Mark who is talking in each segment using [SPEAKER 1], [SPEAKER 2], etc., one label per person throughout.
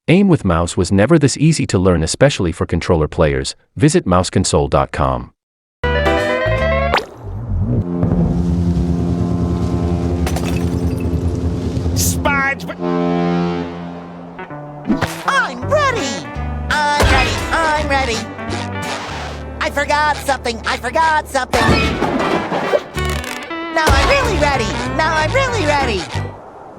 [SPEAKER 1] Aim with mouse was never this easy to learn, especially for controller players. Visit mouseconsole.com.
[SPEAKER 2] SpongeBob!
[SPEAKER 3] I'm ready! I'm ready! I forgot something! Now I'm really ready!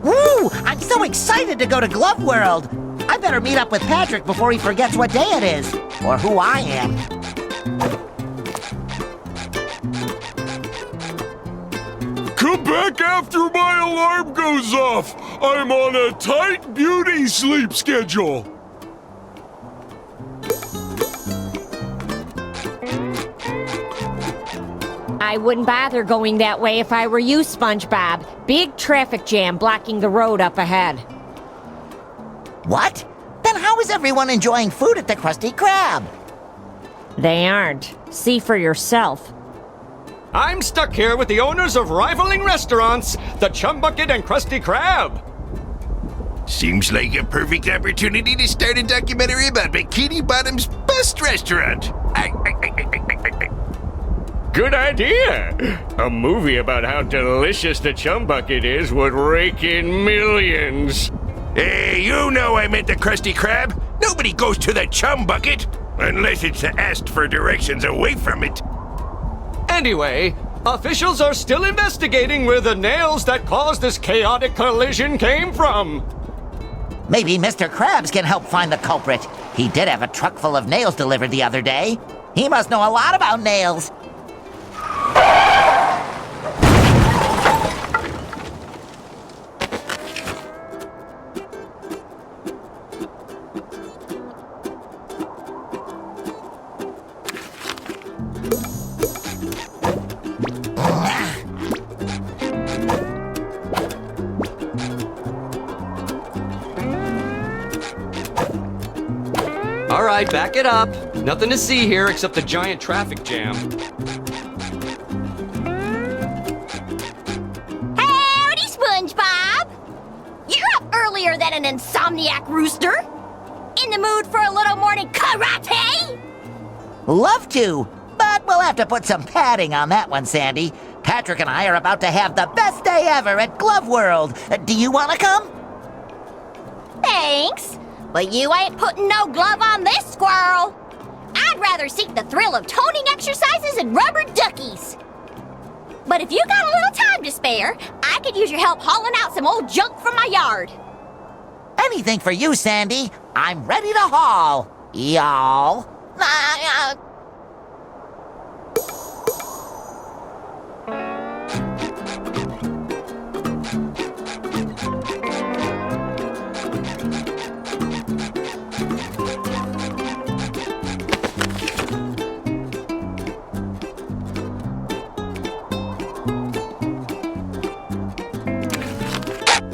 [SPEAKER 3] Woo! I'm so excited to go to Glove World! I better meet up with Patrick before he forgets what day it is, or who I am.
[SPEAKER 2] Come back after my alarm goes off! I'm on a tight beauty sleep schedule!
[SPEAKER 4] I wouldn't bother going that way if I were you, SpongeBob. Big traffic jam blocking the road up ahead.
[SPEAKER 3] What? Then how is everyone enjoying food at the Krusty Krab?
[SPEAKER 4] They aren't. See for yourself.
[SPEAKER 5] I'm stuck here with the owners of rivaling restaurants, the Chum Bucket and Krusty Krab.
[SPEAKER 6] Seems like a perfect opportunity to start a documentary about Bikini Bottom's best restaurant.
[SPEAKER 5] Good idea! A movie about how delicious the Chum Bucket is would rake in millions.
[SPEAKER 6] Hey, you know I meant the Krusty Krab. Nobody goes to the Chum Bucket unless it's asked for directions away from it.
[SPEAKER 5] Anyway, officials are still investigating where the nails that caused this chaotic collision came from.
[SPEAKER 3] Maybe Mr. Krabs can help find the culprit. He did have a truck full of nails delivered the other day. He must know a lot about nails.
[SPEAKER 5] All right, back it up. Nothing to see here except the giant traffic jam.
[SPEAKER 7] Howdy, SpongeBob! You're up earlier than an insomniac rooster. In the mood for a little morning karate?
[SPEAKER 3] Love to, but we'll have to put some padding on that one, Sandy. Patrick and I are about to have the best day ever at Glove World. Do you want to come?
[SPEAKER 7] Thanks, but you ain't putting no glove on this squirrel. I'd rather seek the thrill of toning exercises and rubber duckies. But if you got a little time to spare, I could use your help hauling out some old junk from my yard.
[SPEAKER 3] Anything for you, Sandy. I'm ready to haul. Y'all.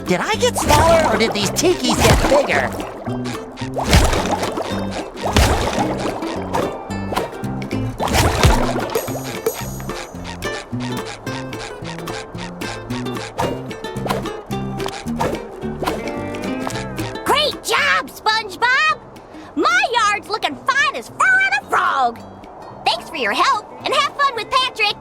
[SPEAKER 3] Did I get smaller, or did these tikis get bigger?
[SPEAKER 7] Great job, SpongeBob! My yard's looking fine as fur on a frog. Thanks for your help, and have fun with Patrick.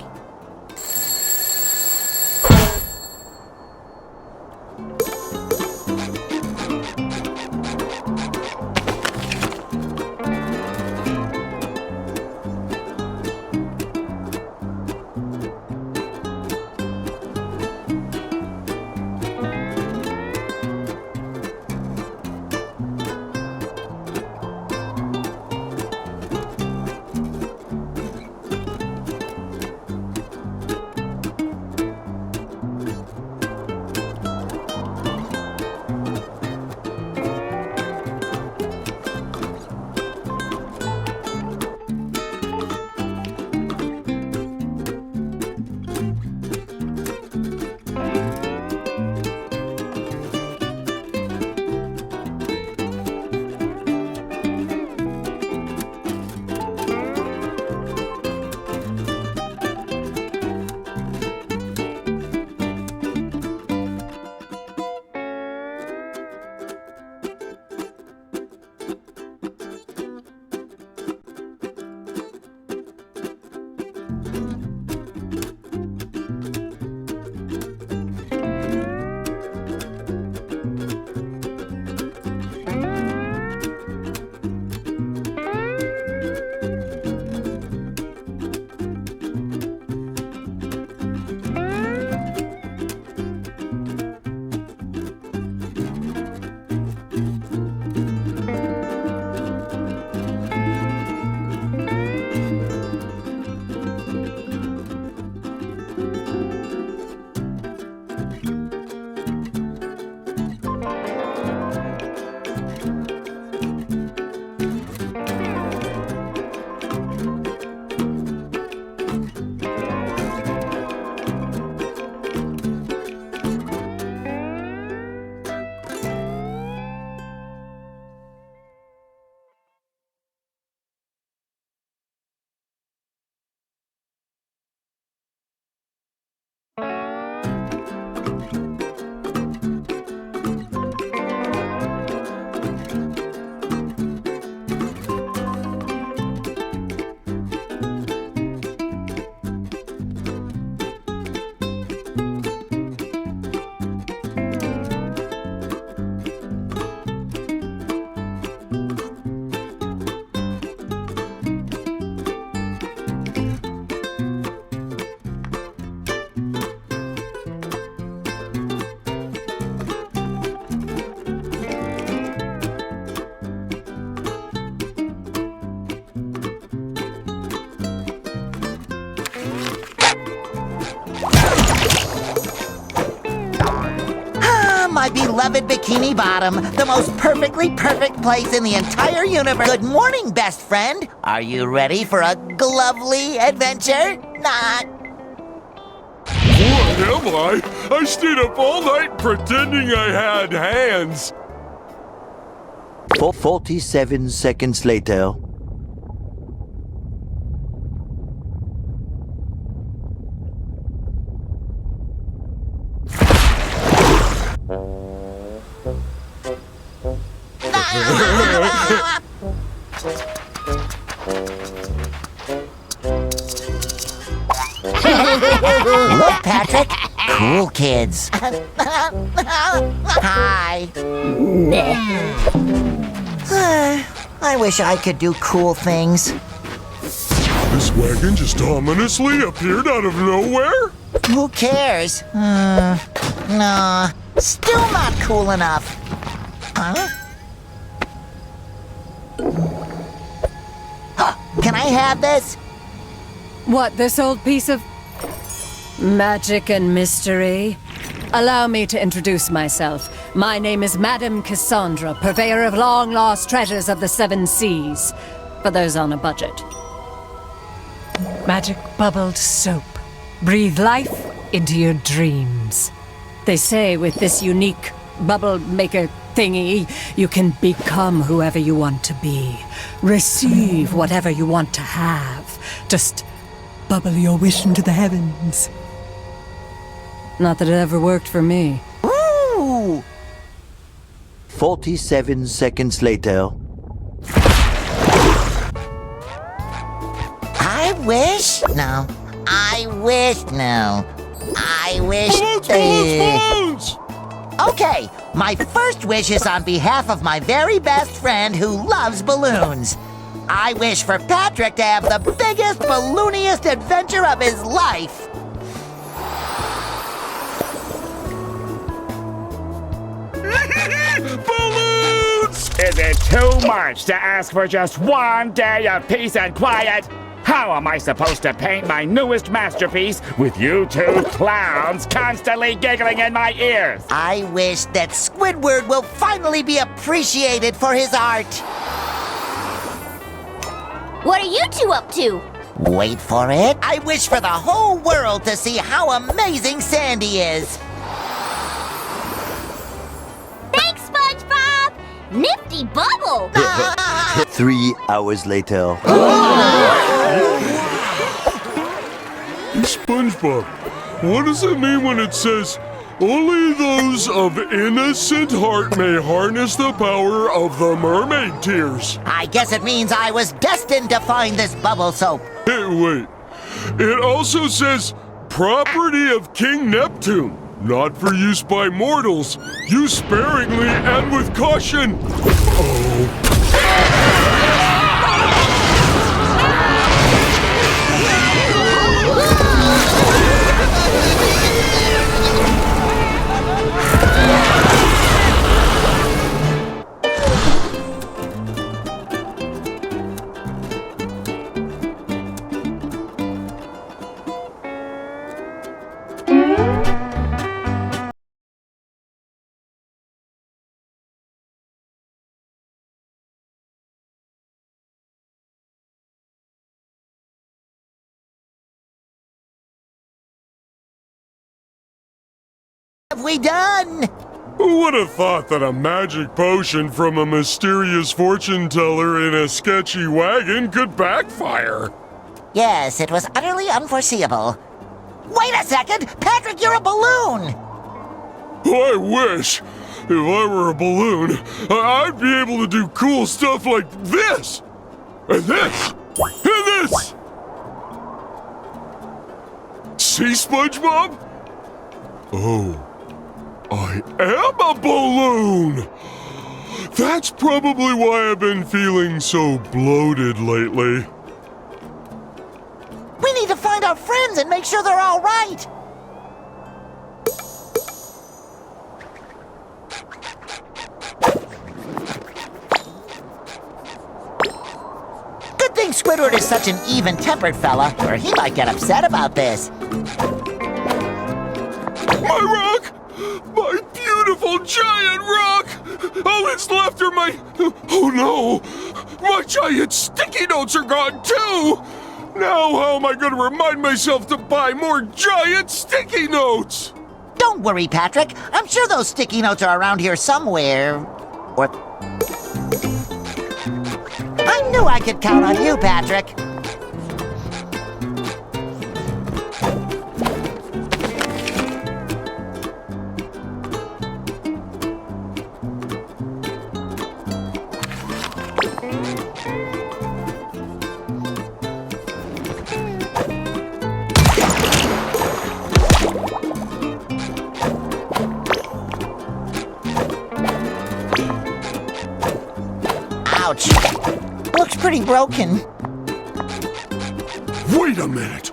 [SPEAKER 3] beloved Bikini Bottom, the most perfectly perfect place in the entire universe. Good morning, best friend. Are you ready for a glovely adventure? Not.
[SPEAKER 2] What am I? I stayed up all night pretending I had hands.
[SPEAKER 8] 47 seconds later.
[SPEAKER 3] Look, Patrick. Cool kids. Hi. I wish I could do cool things.
[SPEAKER 2] This wagon just ominously appeared out of nowhere?
[SPEAKER 3] Who cares? No, still not cool enough. Huh? Can I have this?
[SPEAKER 9] What, this old piece of magic and mystery? Allow me to introduce myself. My name is Madame Cassandra, purveyor of long-lost treasures of the seven seas, for those on a budget. Magic bubbled soap. Breathe life into your dreams. They say with this unique bubble maker thingy, you can become whoever you want to be. Receive whatever you want to have. Just bubble your wish into the heavens. Not that it ever worked for me.
[SPEAKER 3] Ooh!
[SPEAKER 8] 47 seconds later.
[SPEAKER 3] I wish? No. I wish? No. I wish...
[SPEAKER 2] Balloons!
[SPEAKER 3] Okay, my first wish is on behalf of my very best friend who loves balloons. I wish for Patrick to have the biggest, ballooniest adventure of his life.
[SPEAKER 2] Balloons!
[SPEAKER 10] Is it too much to ask for just one day of peace and quiet? How am I supposed to paint my newest masterpiece with you two clowns constantly giggling in my ears?
[SPEAKER 3] I wish that Squidward will finally be appreciated for his art.
[SPEAKER 7] What are you two up to?
[SPEAKER 3] Wait for it. I wish for the whole world to see how amazing Sandy is.
[SPEAKER 7] Thanks, SpongeBob! Nifty bubble!
[SPEAKER 8] 3 hours later.
[SPEAKER 2] SpongeBob, what does it mean when it says, only those of innocent heart may harness the power of the mermaid tears?
[SPEAKER 3] I guess it means I was destined to find this bubble soap.
[SPEAKER 2] Hey, wait. It also says, property of King Neptune, not for use by mortals. Use sparingly and with caution. Oh.
[SPEAKER 3] What have we done?
[SPEAKER 2] Who would have thought that a magic potion from a mysterious fortune teller in a sketchy wagon could backfire?
[SPEAKER 3] Yes, it was utterly unforeseeable. Wait a second! Patrick, you're a balloon!
[SPEAKER 2] I wish. If I were a balloon, I'd be able to do cool stuff like this! And this! And this! See, SpongeBob? Oh. I am a balloon! That's probably why I've been feeling so bloated lately.
[SPEAKER 3] We need to find our friends and make sure they're all right! Good thing Squidward is such an even-tempered fella, or he might get upset about this.
[SPEAKER 2] My rock! My beautiful whole giant rock! All that's left are my... Oh no! My giant sticky notes are gone too! Now how am I going to remind myself to buy more giant sticky notes?
[SPEAKER 3] Don't worry, Patrick. I'm sure those sticky notes are around here somewhere. Or... I knew I could count on you, Patrick. Ouch. Looks pretty broken.
[SPEAKER 2] Wait a minute.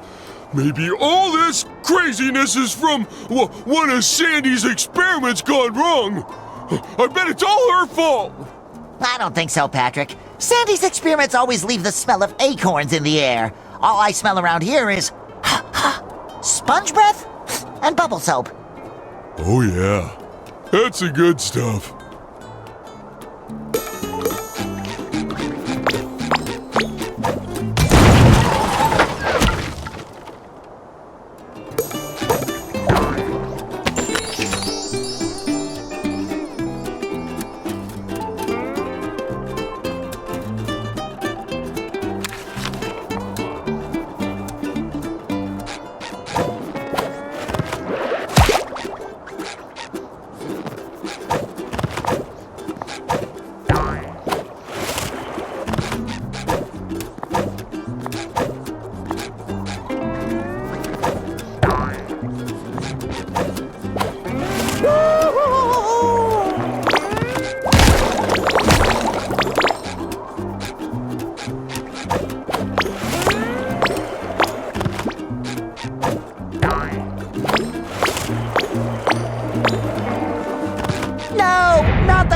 [SPEAKER 2] Maybe all this craziness is from one of Sandy's experiments gone wrong. I bet it's all her fault.
[SPEAKER 3] I don't think so, Patrick. Sandy's experiments always leave the smell of acorns in the air. All I smell around here is sponge breath and bubble soap.
[SPEAKER 2] Oh yeah, that's the good stuff.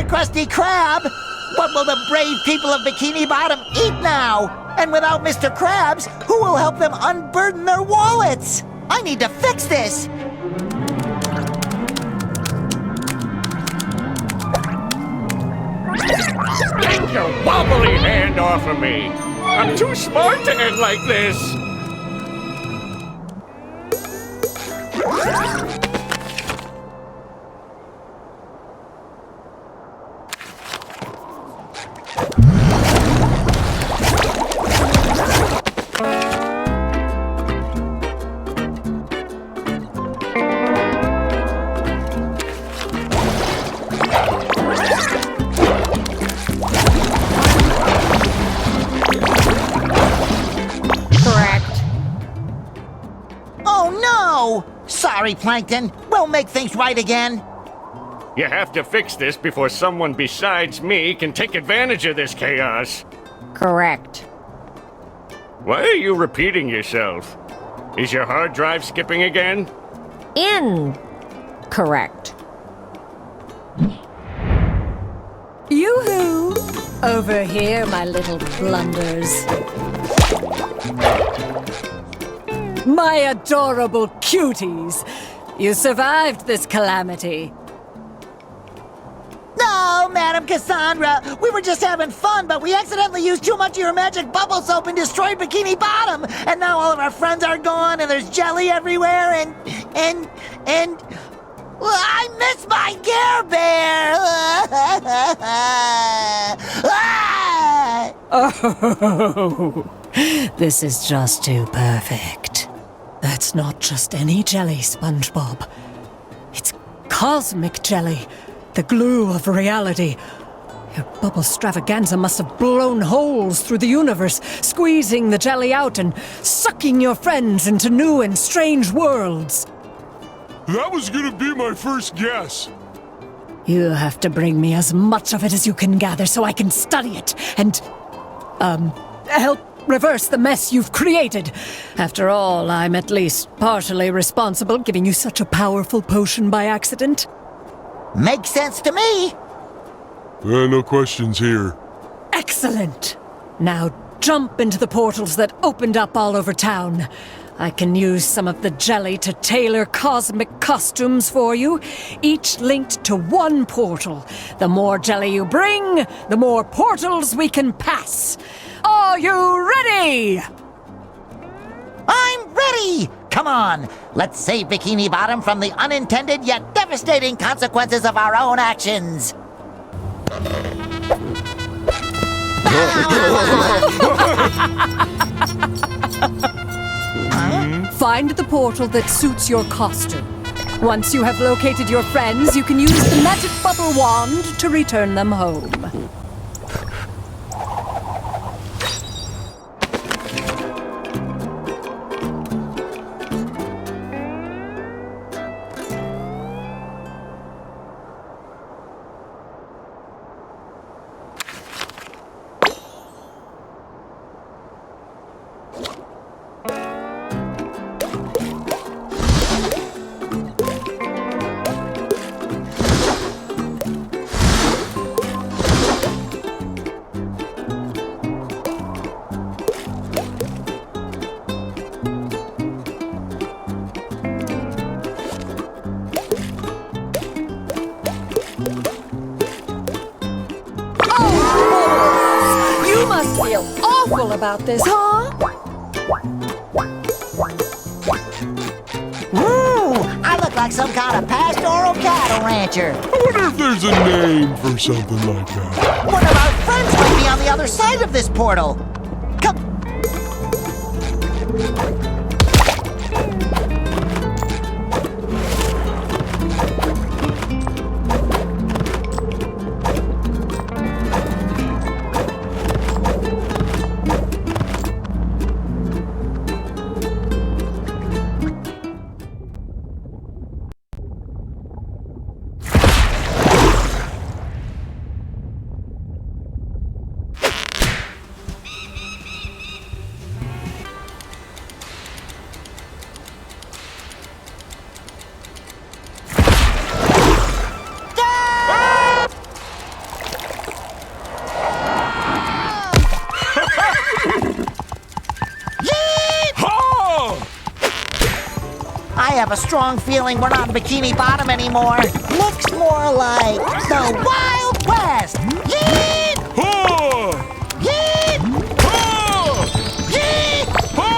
[SPEAKER 3] Krusty Krab! What will the brave people of Bikini Bottom eat now? And without Mr. Krabs, who will help them unburden their wallets? I need to fix this!
[SPEAKER 5] Take your wobbly hand off of me! I'm too smart to end like this!
[SPEAKER 3] Sorry, Plankton. We'll make things right again.
[SPEAKER 5] You have to fix this before someone besides me can take advantage of this chaos.
[SPEAKER 4] Correct.
[SPEAKER 5] Why are you repeating yourself? Is your hard drive skipping again?
[SPEAKER 4] Incorrect.
[SPEAKER 9] Yoo-hoo! Over here, my little blunders. My adorable cuties! You survived this calamity.
[SPEAKER 3] No, Madam Cassandra! We were just having fun, but we accidentally used too much of your magic bubble soap and destroyed Bikini Bottom! And now all of our friends are gone, and there's jelly everywhere, and... Well, I miss my Care Bear!
[SPEAKER 9] Oh, this is just too perfect. That's not just any jelly, SpongeBob. It's cosmic jelly, the glue of reality. Your bubble stravaganza must have blown holes through the universe, squeezing the jelly out and sucking your friends into new and strange worlds.
[SPEAKER 2] That was gonna be my first guess.
[SPEAKER 9] You have to bring me as much of it as you can gather so I can study it and, help reverse the mess you've created. After all, I'm at least partially responsible, giving you such a powerful potion by accident.
[SPEAKER 3] Makes sense to me.
[SPEAKER 2] No questions here.
[SPEAKER 9] Excellent. Now jump into the portals that opened up all over town. I can use some of the jelly to tailor cosmic costumes for you, each linked to one portal. The more jelly you bring, the more portals we can pass. Are you ready?
[SPEAKER 3] I'm ready! Come on, let's save Bikini Bottom from the unintended yet devastating consequences of our own actions.
[SPEAKER 9] Find the portal that suits your costume. Once you have located your friends, you can use the magic bubble wand to return them home. Feel awful about this, huh?
[SPEAKER 3] Ooh, I look like some kind of pastoral cattle rancher.
[SPEAKER 2] I wonder if there's a name for something like that.
[SPEAKER 3] One of our friends might be on the other side of this portal. Come. I have a strong feeling we're not Bikini Bottom anymore. Looks more like the Wild West. Yeet!
[SPEAKER 2] Ha!
[SPEAKER 3] Yeet!
[SPEAKER 2] Ha!
[SPEAKER 3] Yeet!
[SPEAKER 2] Ha!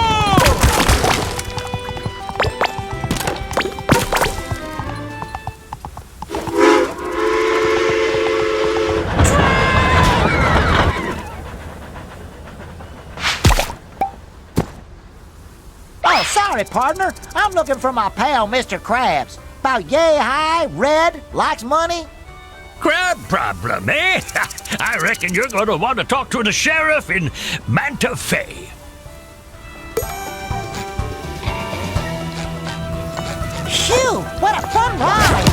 [SPEAKER 3] Oh, sorry, partner. I'm looking for my pal, Mr. Krabs. About yay high, red, likes money.
[SPEAKER 11] Crab problem, eh? I reckon you're going to want to talk to the sheriff in Manta Fe.
[SPEAKER 3] Phew, what a fun ride!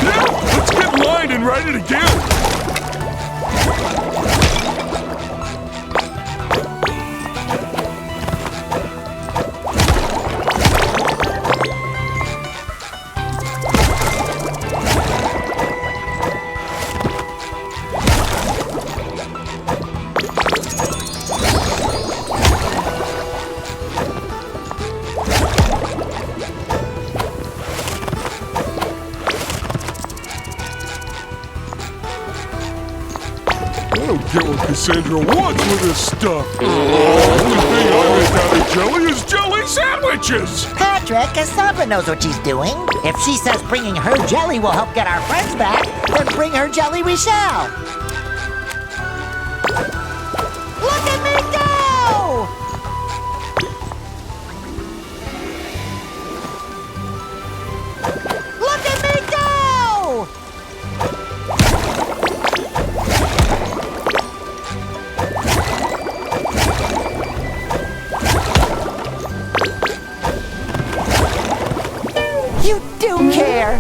[SPEAKER 2] Yeah, let's get in line and ride it again. I don't get what Cassandra wants with this stuff. The only thing I make out of jelly is jelly sandwiches.
[SPEAKER 3] Patrick, Cassandra knows what she's doing. If she says bringing her jelly will help get our friends back, then bring her jelly we shall. Look at me go! Look at me go! You do care.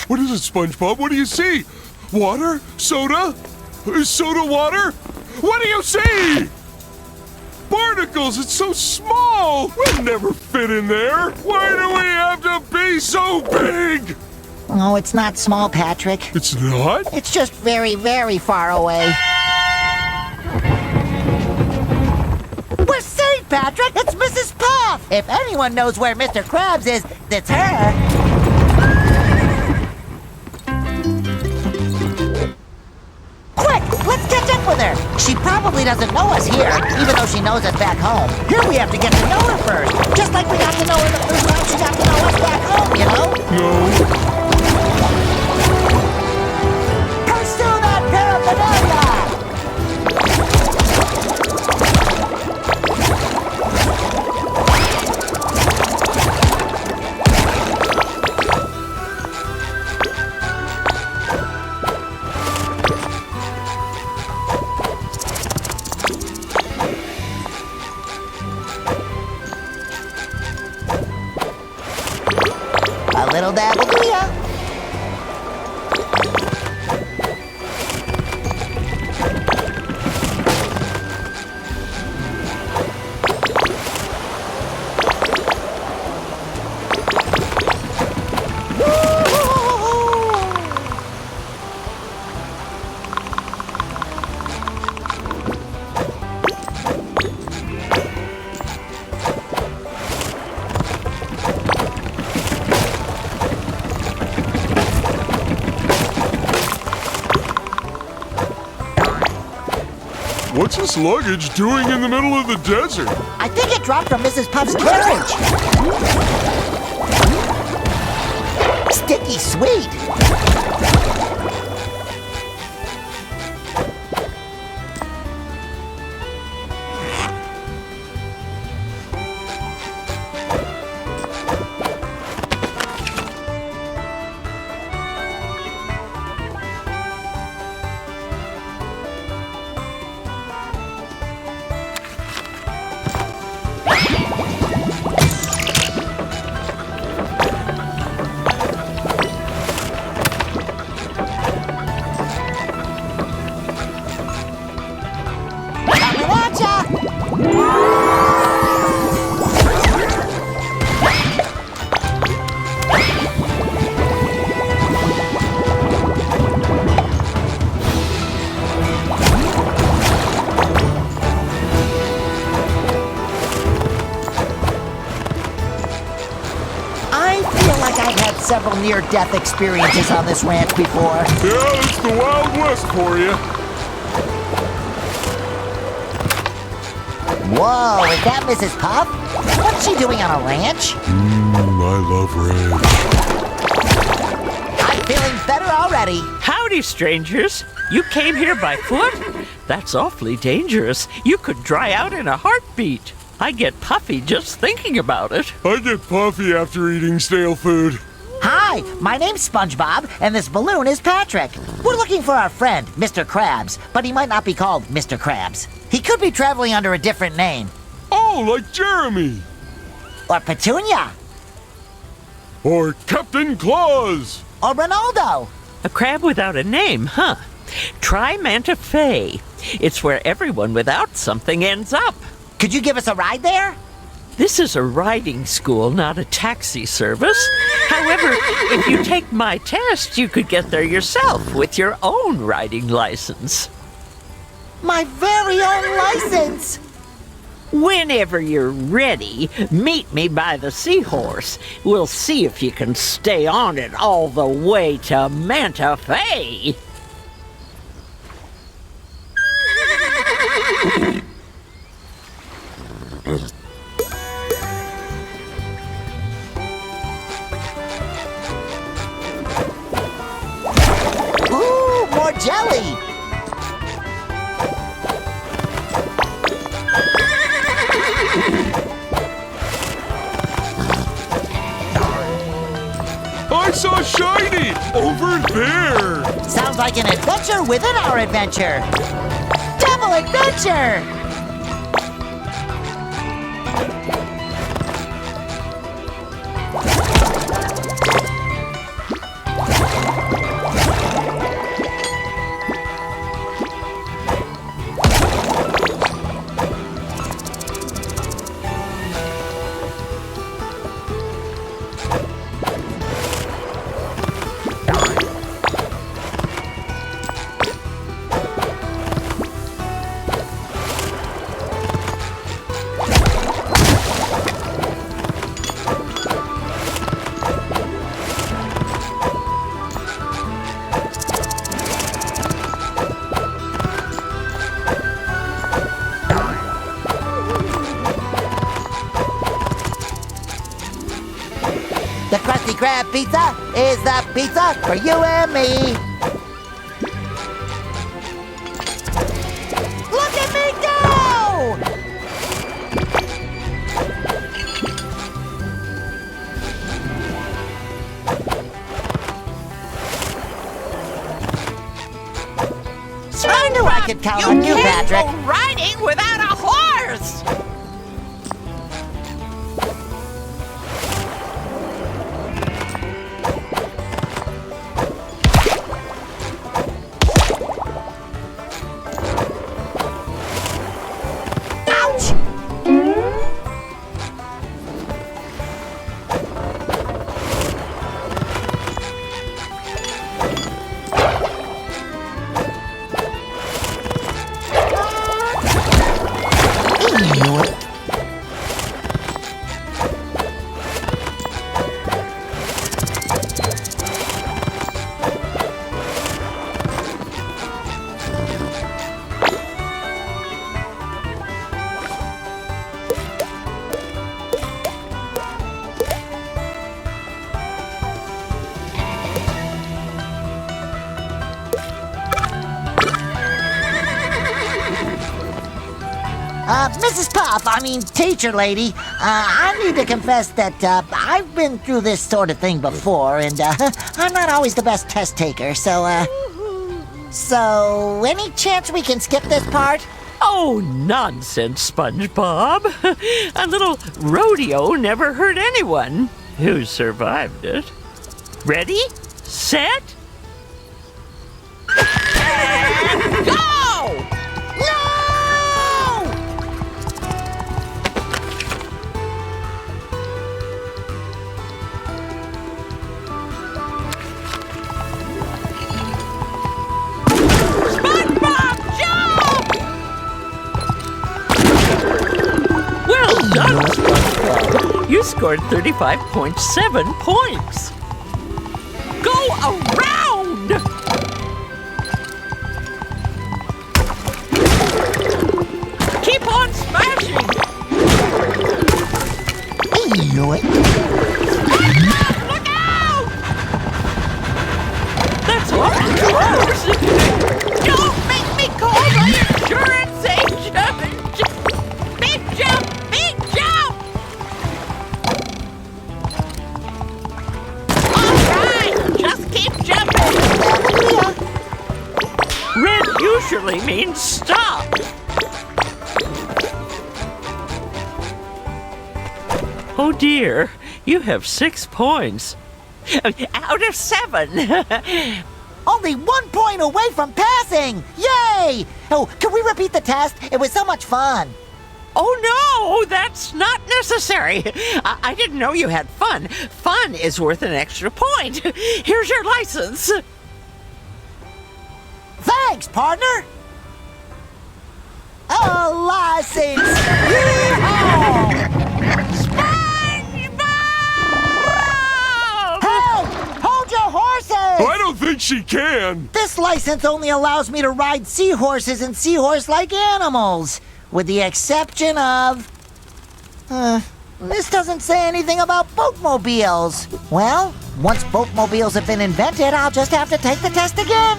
[SPEAKER 2] What is it, SpongeBob? What do you see? Water? Soda? Soda water? What do you see? Barnacles! It's so small! We'll never fit in there! Why do we have to be so big?
[SPEAKER 3] Oh, it's not small, Patrick.
[SPEAKER 2] It's not?
[SPEAKER 3] It's just very, very far away. We're safe, Patrick! It's Mrs. Puff! If anyone knows where Mr. Krabs is, it's her. Quick! Let's catch up with her! She probably doesn't know us here, even though she knows us back home. Here we have to get to know her first. Just like we got to know her the first time she got to know us back home, you know?
[SPEAKER 2] No.
[SPEAKER 3] Pursue that paraphernalia! A little dab will do ya.
[SPEAKER 2] What's this luggage doing in the middle of the desert?
[SPEAKER 3] I think it dropped from Mrs. Puff's carriage. Sticky sweet. Several near-death experiences on this ranch before.
[SPEAKER 2] Yeah, it's the Wild West for you.
[SPEAKER 3] Whoa, is that Mrs. Puff? What's she doing on a ranch?
[SPEAKER 2] I love ranch.
[SPEAKER 3] I'm feeling better already.
[SPEAKER 12] Howdy, strangers. You came here by foot? That's awfully dangerous. You could dry out in a heartbeat. I get puffy just thinking about it.
[SPEAKER 2] I get puffy after eating stale food.
[SPEAKER 3] Hi, my name's SpongeBob, and this balloon is Patrick. We're looking for our friend, Mr. Krabs, but he might not be called Mr. Krabs. He could be traveling under a different name.
[SPEAKER 2] Oh, like Jeremy.
[SPEAKER 3] Or Petunia.
[SPEAKER 2] Or Captain Claus.
[SPEAKER 3] Or Ronaldo.
[SPEAKER 12] A crab without a name, huh? Try Manta Fe. It's where everyone without something ends up.
[SPEAKER 3] Could you give us a ride there?
[SPEAKER 12] This is a riding school, not a taxi service. However, if you take my test, you could get there yourself with your own riding license.
[SPEAKER 3] My very own license!
[SPEAKER 12] Whenever you're ready, meet me by the seahorse. We'll see if you can stay on it all the way to Manta Fe.
[SPEAKER 3] Ooh, more jelly!
[SPEAKER 2] I saw Shiny over there.
[SPEAKER 3] Sounds like an adventure within our adventure. Double adventure! pizza is the pizza for you and me. Look at me go! I knew I could count on you, Patrick.
[SPEAKER 12] You can't go riding without a horse!
[SPEAKER 3] Mrs. Puff, teacher lady, I need to confess that I've been through this sort of thing before, and I'm not always the best test taker, so any chance we can skip this part?
[SPEAKER 12] Oh, nonsense, SpongeBob. A little rodeo never hurt anyone who survived it. Ready, set, and go! You scored 35.7 points. Go around! Keep on smashing! Look out! That's all yours! Don't make me call my insurance agent! Big jump! Big jump! Red usually means stop. Oh dear, you have 6 points. Out of 7.
[SPEAKER 3] Only 1 point away from passing! Yay! Oh, can we repeat the test? It was so much fun.
[SPEAKER 12] Oh no, that's not necessary. I didn't know you had fun. Fun is worth an extra point. Here's your license.
[SPEAKER 3] Thanks, partner. A license. Yeehaw! SpongeBob! Help! Hold your horses!
[SPEAKER 2] I don't think she can.
[SPEAKER 3] This license only allows me to ride seahorses and seahorse-like animals. With the exception of... this doesn't say anything about boatmobiles. Well, once boatmobiles have been invented, I'll just have to take the test again.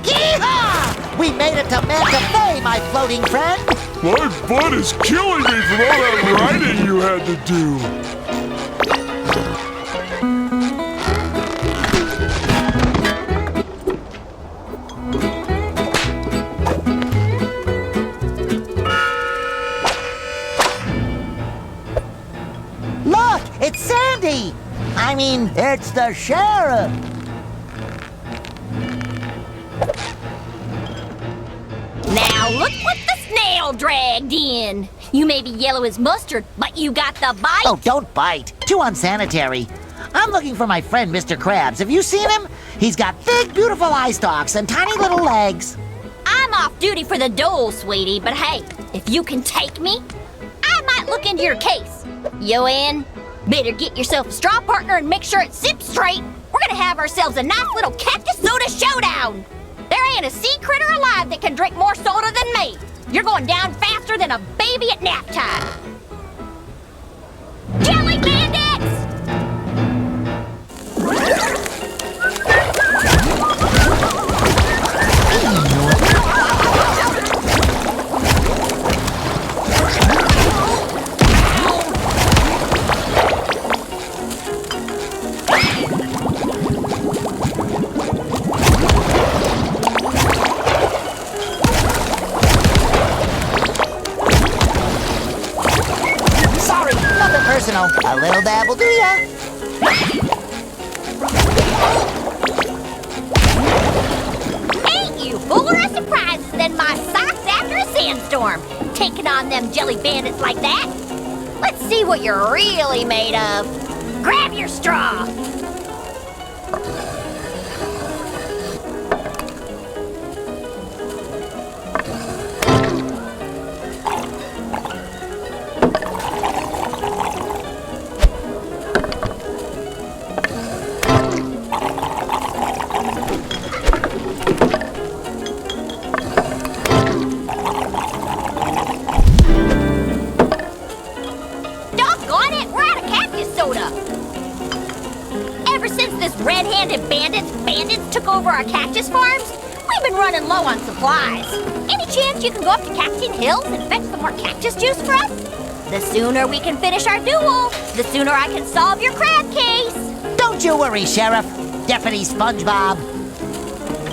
[SPEAKER 3] Yeehaw! We made it to Manta Bay, my floating friend.
[SPEAKER 2] My butt is killing me from all that riding you had to do.
[SPEAKER 3] It's Sandy! It's the sheriff!
[SPEAKER 7] Now look what the snail dragged in! You may be yellow as mustard, but you got the bite!
[SPEAKER 3] Oh, don't bite! Too unsanitary! I'm looking for my friend Mr. Krabs. Have you seen him? He's got big, beautiful eye stalks and tiny little legs.
[SPEAKER 7] I'm off duty for the dole, sweetie, but hey, if you can take me, I might look into your case. You in? Better get yourself a straw partner and make sure it sips straight. We're gonna have ourselves a nice little cactus soda showdown. There ain't a sea critter alive that can drink more soda than me. You're going down faster than a baby at nap time. Jelly bandits!
[SPEAKER 3] Sorry, nothing personal. A little dab will do ya.
[SPEAKER 7] Ain't you fuller of surprises than my socks after a sandstorm, taking on them jelly bandits like that? Let's see what you're really made of. Grab your straw. Doggone it, we're out of cactus soda. Ever since this red-handed bandits took over our cactus farms, we've been running low on supplies. Any chance you can go up to Cactus Hills and fetch some more cactus juice for us? The sooner we can finish our duel, the sooner I can solve your crab case.
[SPEAKER 3] Don't you worry, Sheriff. Deputy SpongeBob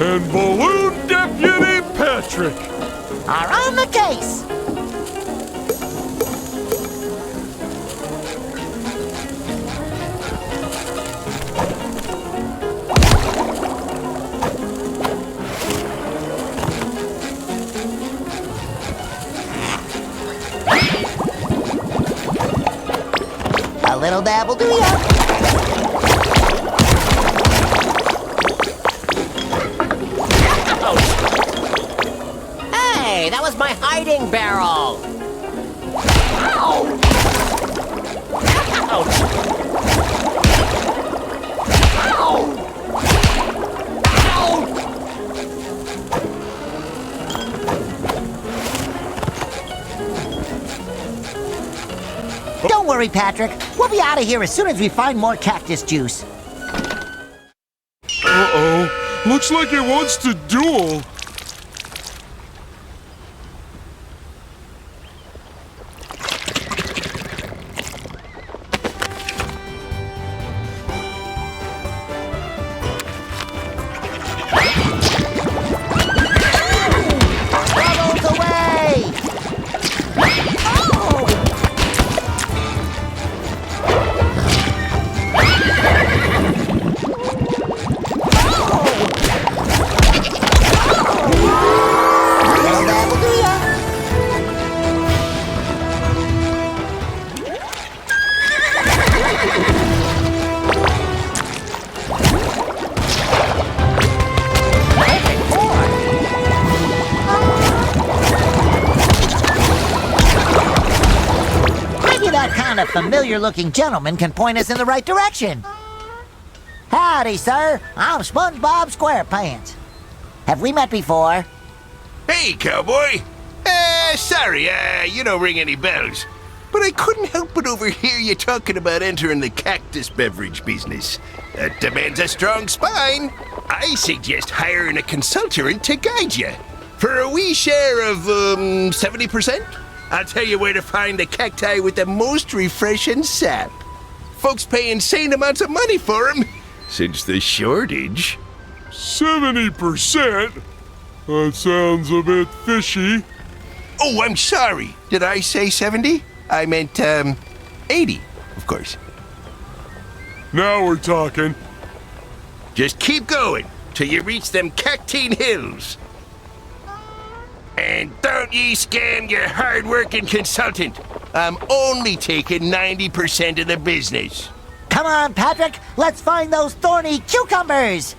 [SPEAKER 2] And Balloon Deputy Patrick.
[SPEAKER 3] are on the case. A little dab will do ya.
[SPEAKER 13] Hey, that was my hiding barrel! Ow! Ouch! Ow!
[SPEAKER 3] Don't worry, Patrick. We'll be out of here as soon as we find more cactus juice.
[SPEAKER 2] Uh-oh. Looks like it wants to duel.
[SPEAKER 3] Bubbles away! Little dab will do ya. Maybe that kind of familiar-looking gentleman can point us in the right direction. Howdy, sir. I'm SpongeBob SquarePants. Have we met before?
[SPEAKER 6] Hey, cowboy. Sorry, you don't ring any bells. But I couldn't help but overhear you talking about entering the cactus beverage business. That demands a strong spine. I suggest hiring a consultant to guide you. For a wee share of, 70%, I'll tell you where to find the cacti with the most refreshing sap. Folks pay insane amounts of money for them, since the shortage.
[SPEAKER 2] 70%? That sounds a bit fishy.
[SPEAKER 6] Oh, I'm sorry. Did I say 70? I meant, 80, of course.
[SPEAKER 2] Now we're talking.
[SPEAKER 6] Just keep going till you reach them Cactine Hills. And don't ye scam your hard-working consultant. I'm only taking 90% of the business.
[SPEAKER 3] Come on, Patrick. Let's find those thorny cucumbers.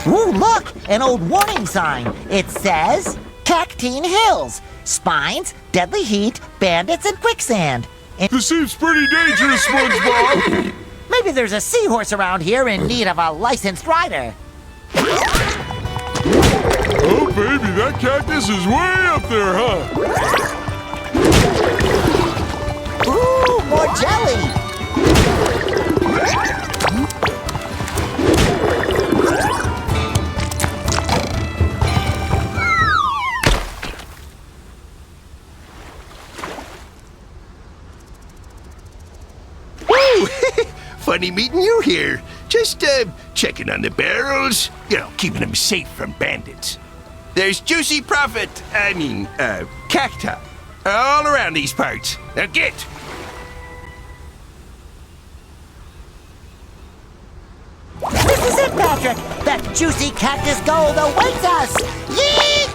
[SPEAKER 3] Ooh, look! An old warning sign. It says, Cactine Hills. Spines, deadly heat, bandits, and quicksand.
[SPEAKER 2] This seems pretty dangerous, SpongeBob.
[SPEAKER 3] Maybe there's a seahorse around here in need of a licensed rider.
[SPEAKER 2] Oh, baby, that cactus is way up there, huh?
[SPEAKER 3] Ooh, more jelly!
[SPEAKER 6] Woo! Funny meeting you here. Just, checking on the barrels. You know, keeping them safe from bandits. There's juicy cacti all around these parts. Now get!
[SPEAKER 3] This is it, Patrick! That juicy cactus gold awaits us! Yeet!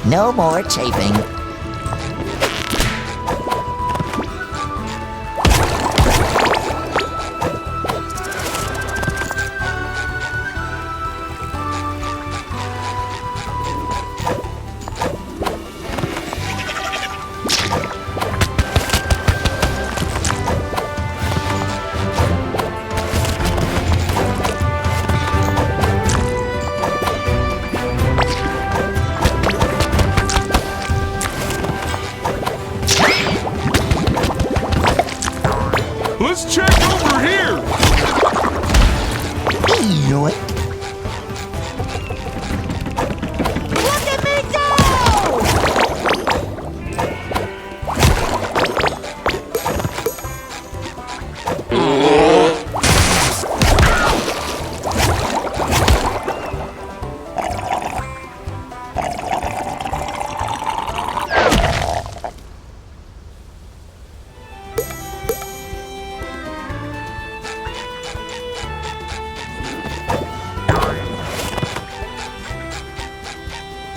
[SPEAKER 3] No more chafing.
[SPEAKER 2] Let's check over here.
[SPEAKER 3] Ew. Look at me go!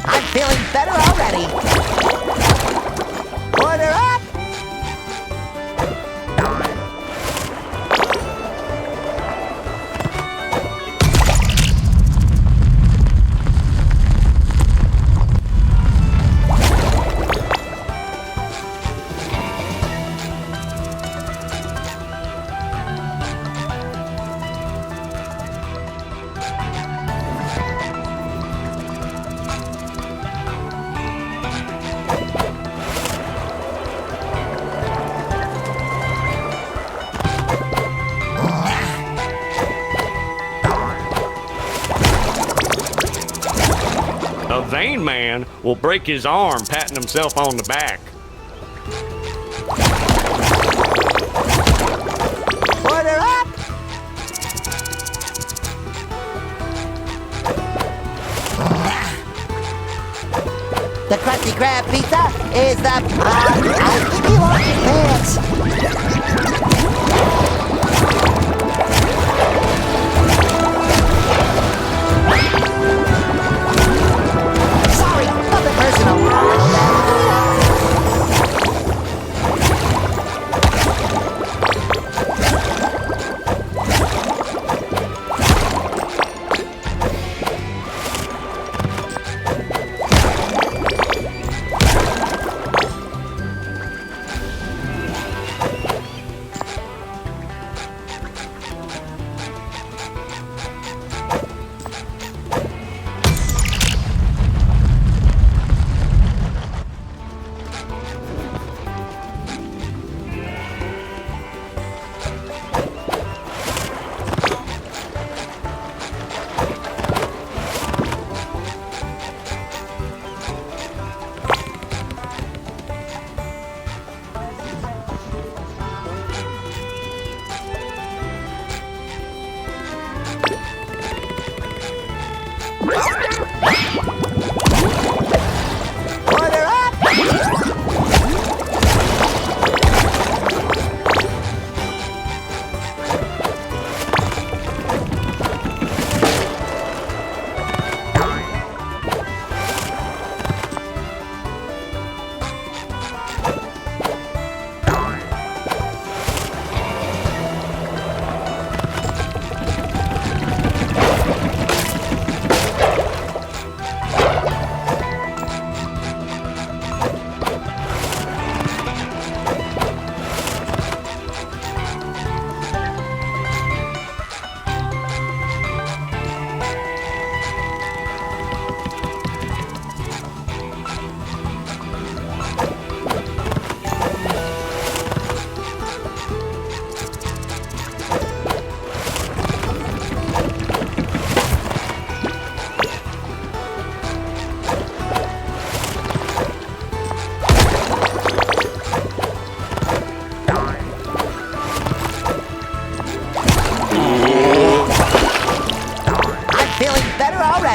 [SPEAKER 3] I'm feeling better already. Order up!
[SPEAKER 5] A vain man will break his arm patting himself on the back.
[SPEAKER 3] Order up! The Krusty Krab pizza is the... I'll keep you on your pants! Sorry, nothing personal.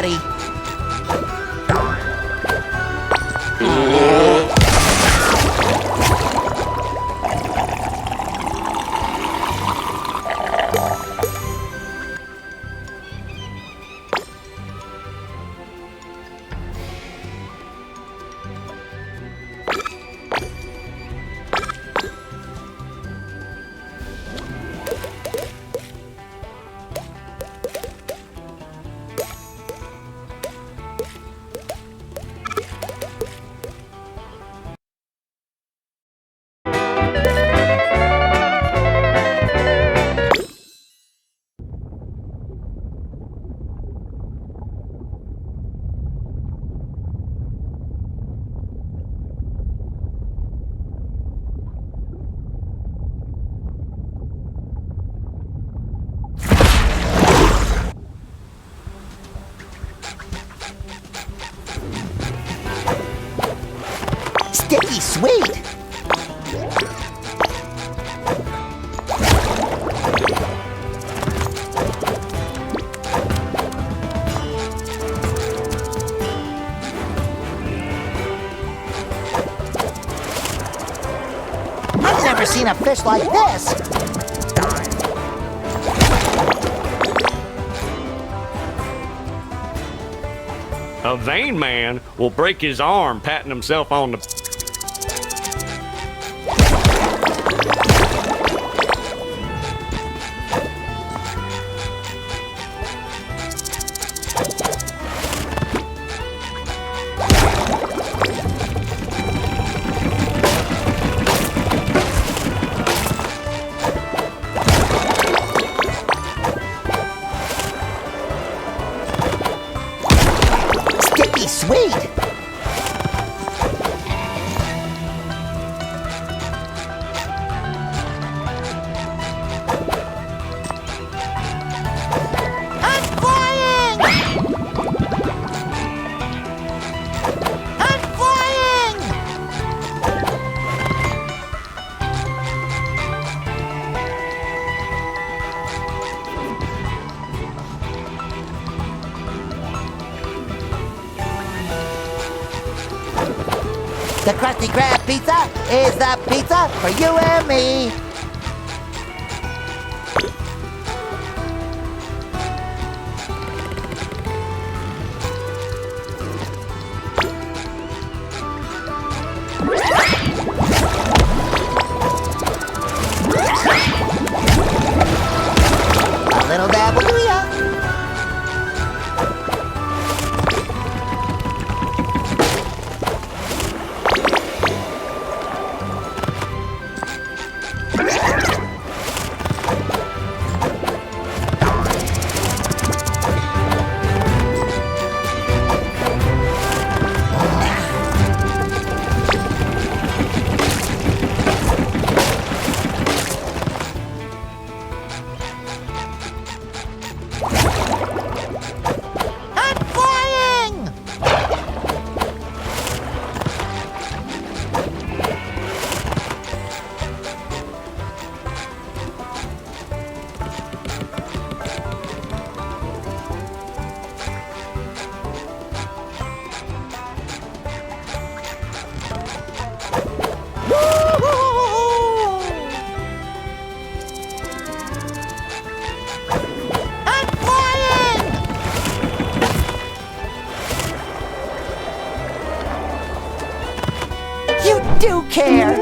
[SPEAKER 3] ready. Sticky sweet. I've never seen a fish like this.
[SPEAKER 5] A vain man will break his arm patting himself on the...
[SPEAKER 3] Sticky sweet. I'm flying! I'm flying! The Krusty Krab pizza is the pizza for you and me. A little dab will do ya. I'm flying! Woo-hoo! I'm flying! You do care!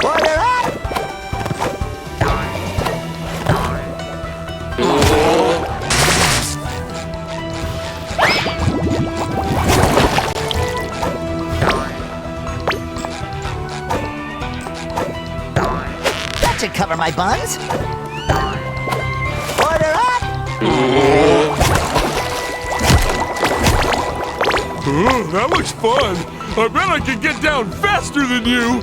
[SPEAKER 3] Order up! That should cover my buns. Order up!
[SPEAKER 2] That looks fun. I bet I can get down faster than you.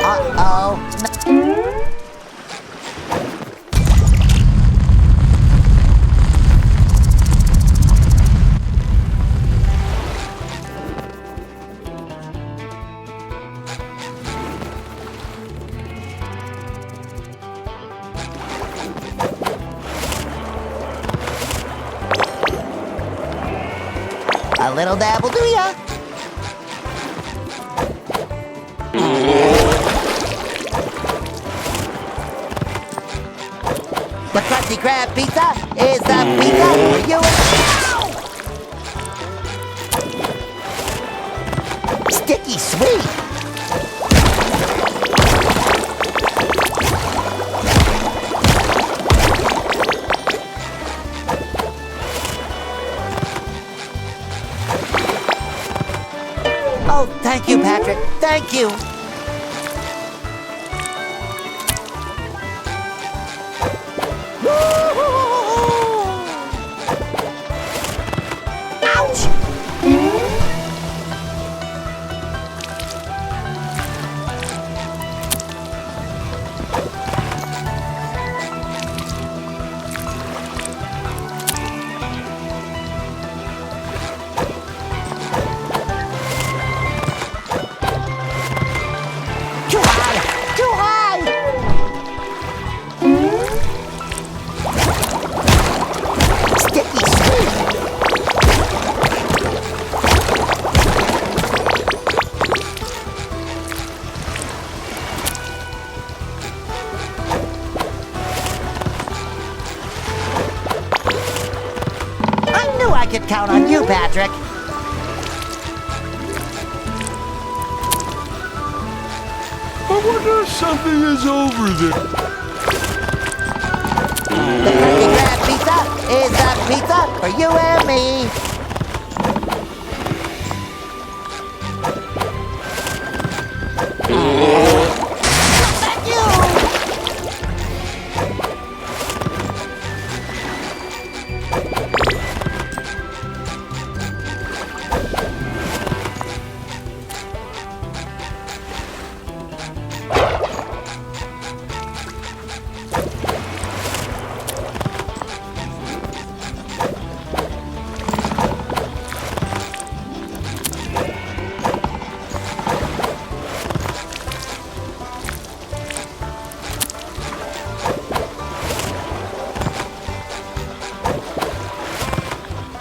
[SPEAKER 3] Uh-oh. A little dab will do ya. The Krusty Krab pizza is the pizza for you and sticky sweet. Oh, thank you, Patrick. Thank you. Ouch! Too high! Too high! Sticky sweet! I knew I could count on you, Patrick.
[SPEAKER 2] I wonder if something is over there.
[SPEAKER 3] The Krusty Krab pizza is the pizza for you and me. Thank you.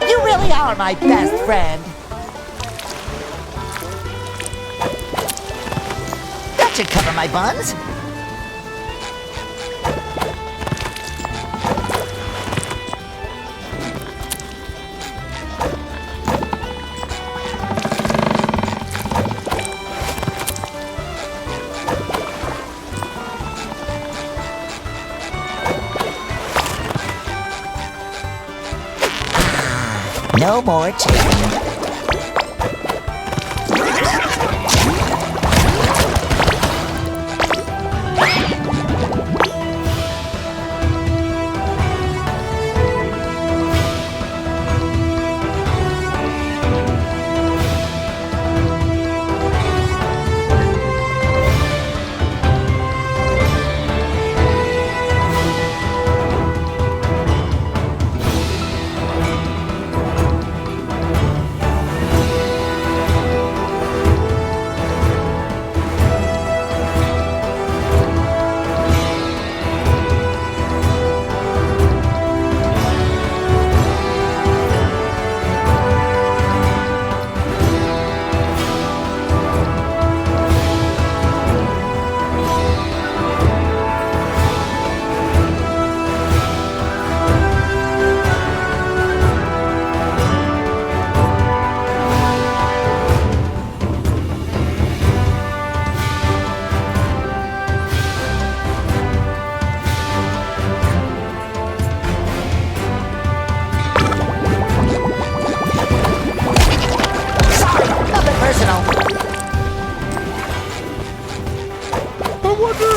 [SPEAKER 3] You really are my best friend. That should cover my buns. No more chicken.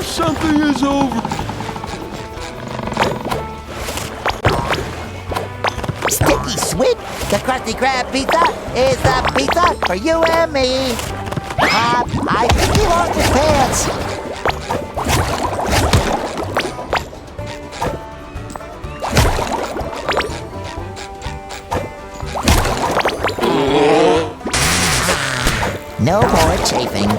[SPEAKER 2] Something is over.
[SPEAKER 3] Sticky sweet. The Krusty Krab pizza is the pizza for you and me. I think he lost his pants. chafing.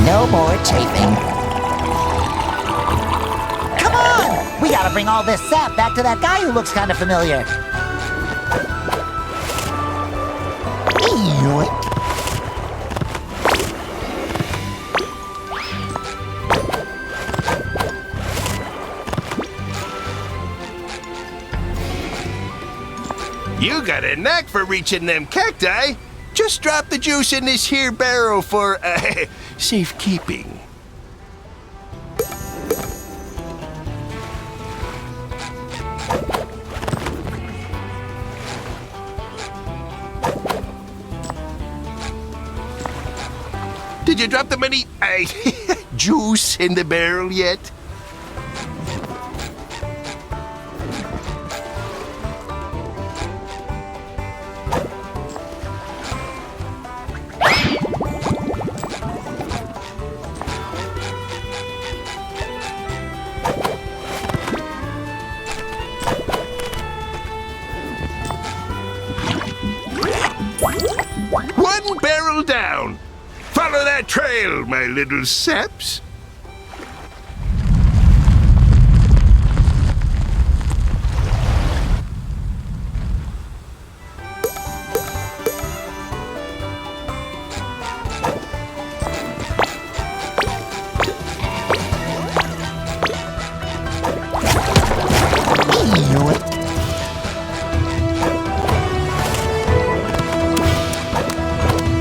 [SPEAKER 3] No more chafing. Come on! We gotta bring all this sap back to that guy who looks kind of familiar. Ew.
[SPEAKER 6] You got a knack for reaching them cacti. Just drop the juice in this here barrel for, safekeeping. Did you drop the money, juice in the barrel yet? One barrel down. Follow that trail, my little saps.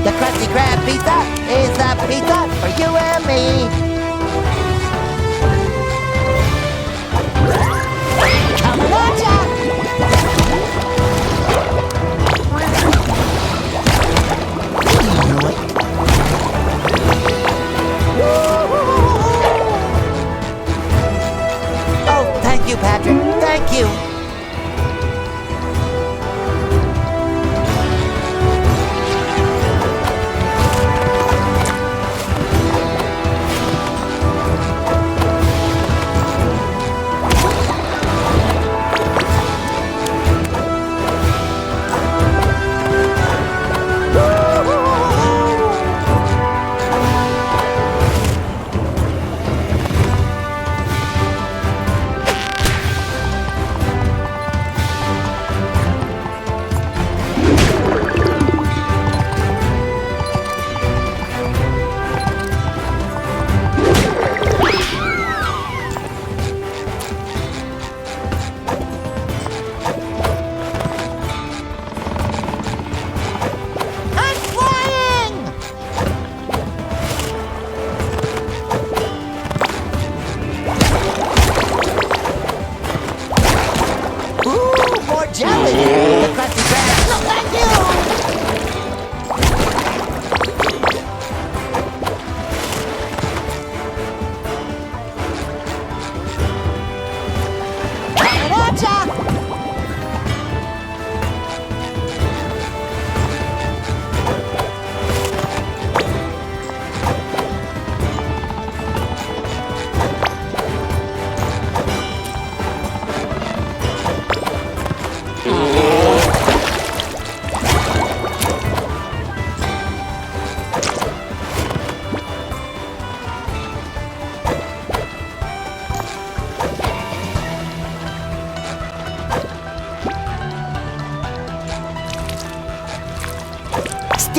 [SPEAKER 3] The Krusty Krab pizza is the pizza for you and me. Come on, Jack! Oh, thank you, Patrick. Thank you.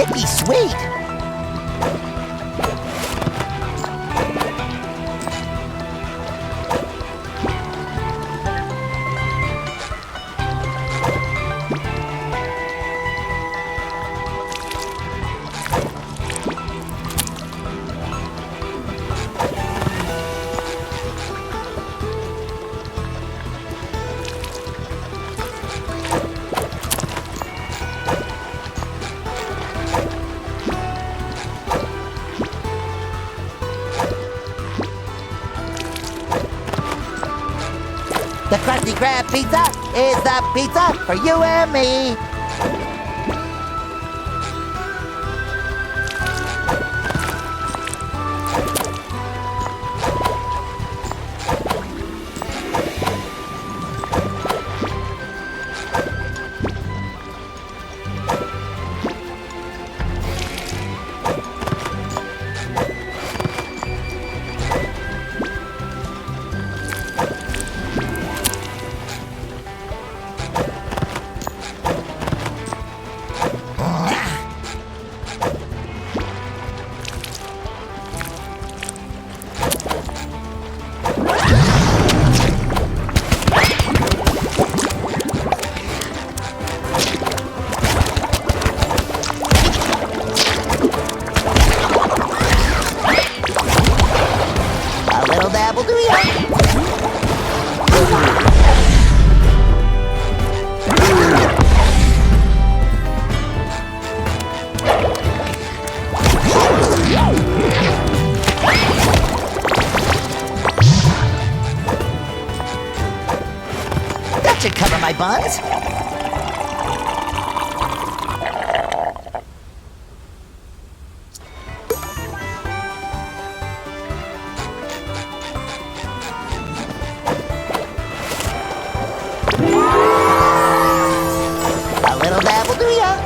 [SPEAKER 3] sticky sweet. The Krusty Krab pizza is the pizza for you and me. That should cover my buns. A little dab will do ya.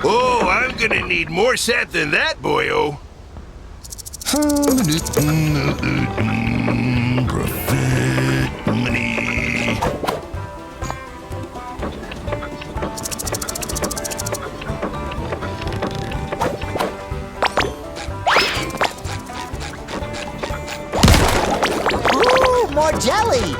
[SPEAKER 6] Oh, I'm gonna need more sap than that, boyo. Profit money.
[SPEAKER 3] Ooh, more jelly.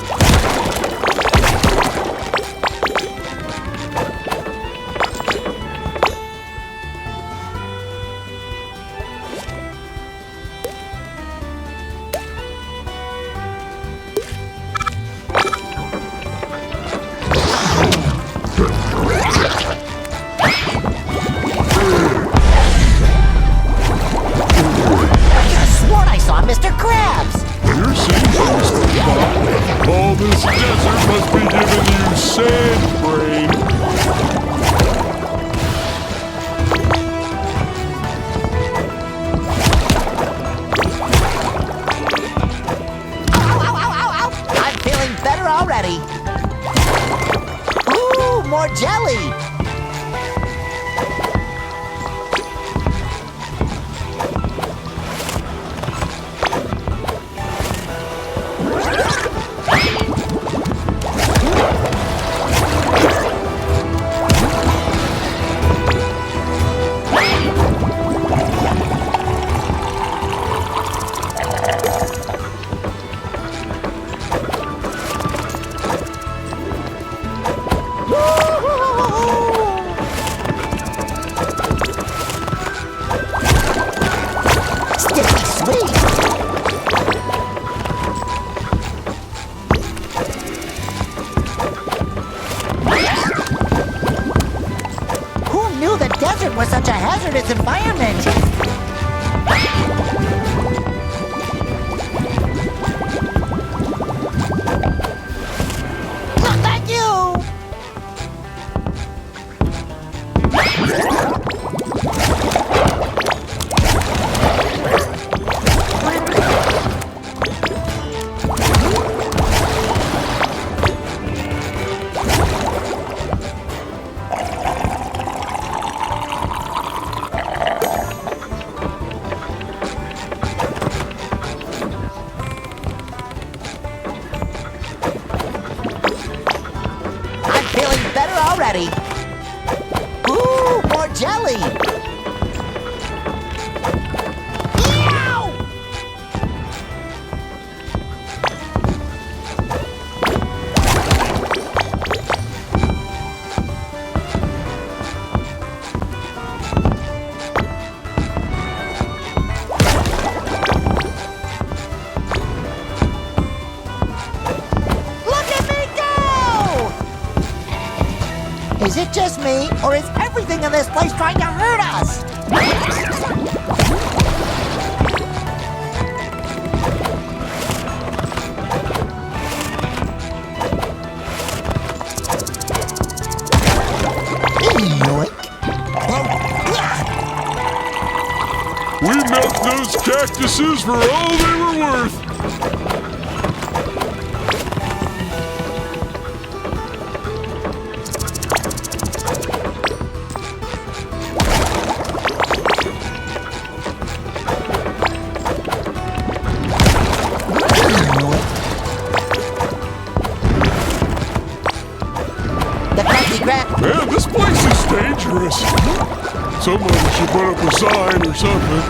[SPEAKER 3] desert was such a hazardous environment. Not like you! Already. Ooh, more jelly! Ew! Look at me go! Is it just me, or is everything in this place trying to hurt us?
[SPEAKER 2] We milked those cactuses for all they were worth. Man, this place is dangerous. Somebody should put up a sign or something.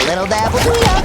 [SPEAKER 3] Little dab will do ya.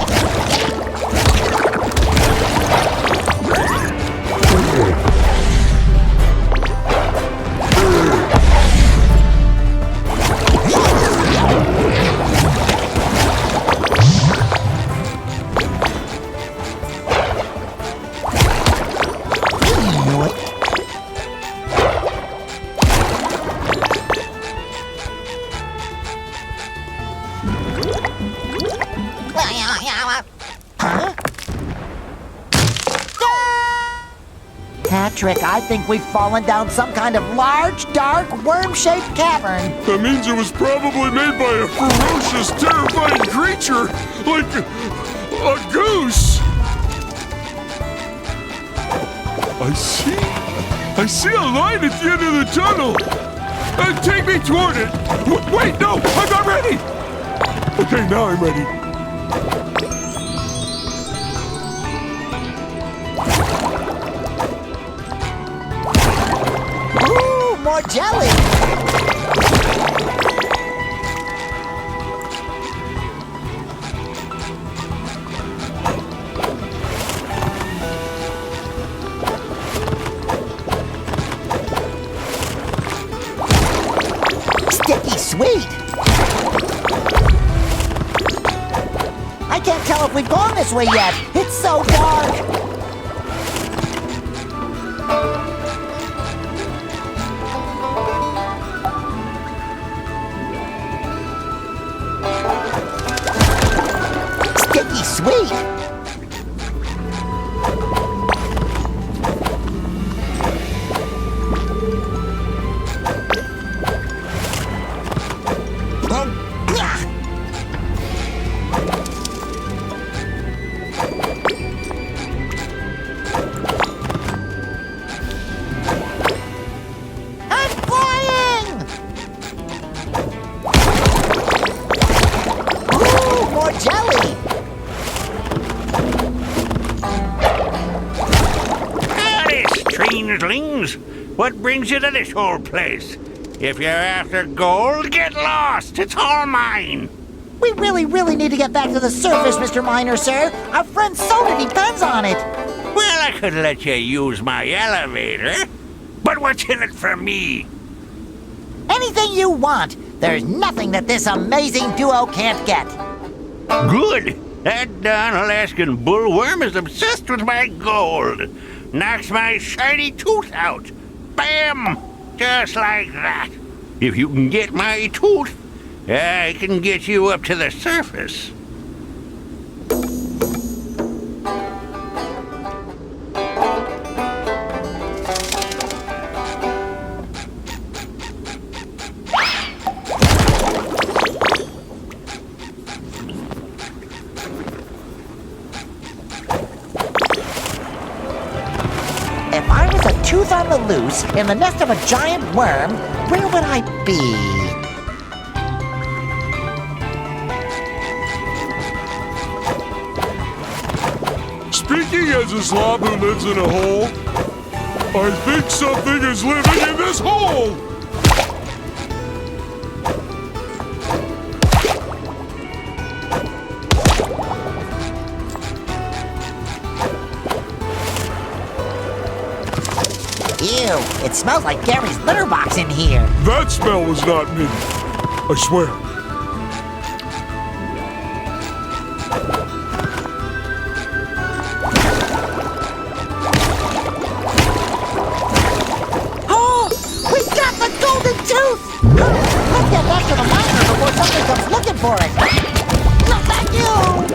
[SPEAKER 3] Patrick, I think we've fallen down some kind of large, dark, worm-shaped cavern.
[SPEAKER 2] That means it was probably made by a ferocious, terrifying creature, like a goose. I see a light at the end of the tunnel. Take me toward it. Wait, no, I'm not ready. Okay, now I'm ready.
[SPEAKER 3] More jelly! Sticky sweet! I can't tell if we've gone this way yet. It's so dark! Sweet!
[SPEAKER 14] weaklings. What brings you to this whole place? If you're after gold, get lost. It's all mine.
[SPEAKER 3] We really need to get back to the surface, Mr. Miner, sir. Our friend's soda depends on it.
[SPEAKER 14] Well, I could let you use my elevator. But what's in it for me?
[SPEAKER 3] Anything you want. There's nothing that this amazing duo can't get.
[SPEAKER 14] Good. That darn Alaskan bullworm is obsessed with my gold. Knocks my shiny tooth out. Bam! Just like that. If you can get my tooth, I can get you up to the surface.
[SPEAKER 3] If I was a tooth on the loose in the nest of a giant worm, where would I be?
[SPEAKER 2] Speaking as a slob who lives in a hole, I think something is living in this hole!
[SPEAKER 3] Ew, it smells like Gary's litter box in here.
[SPEAKER 2] That smell was not me. I swear.
[SPEAKER 3] Oh, we got the golden tooth! Let's get back to the miner before something comes looking for it. No, thank you!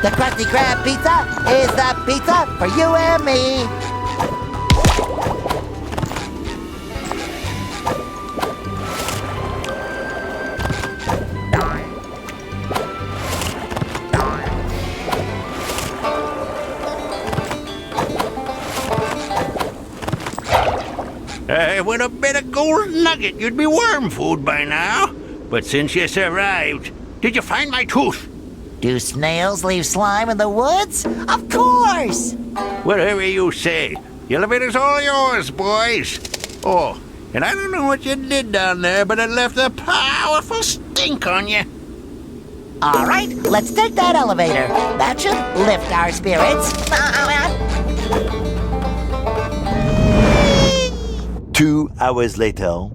[SPEAKER 3] The Krusty Krab pizza is the pizza for you and me.
[SPEAKER 14] With a bit of gold nugget, you'd be worm food by now. But since you survived, did you find my tooth?
[SPEAKER 3] Do snails leave slime in the woods? Of course!
[SPEAKER 14] Whatever you say. The elevator's all yours, boys. Oh, and I don't know what you did down there, but it left a powerful stink on you.
[SPEAKER 3] All right, let's take that elevator. That should lift our spirits.
[SPEAKER 8] 2 hours later.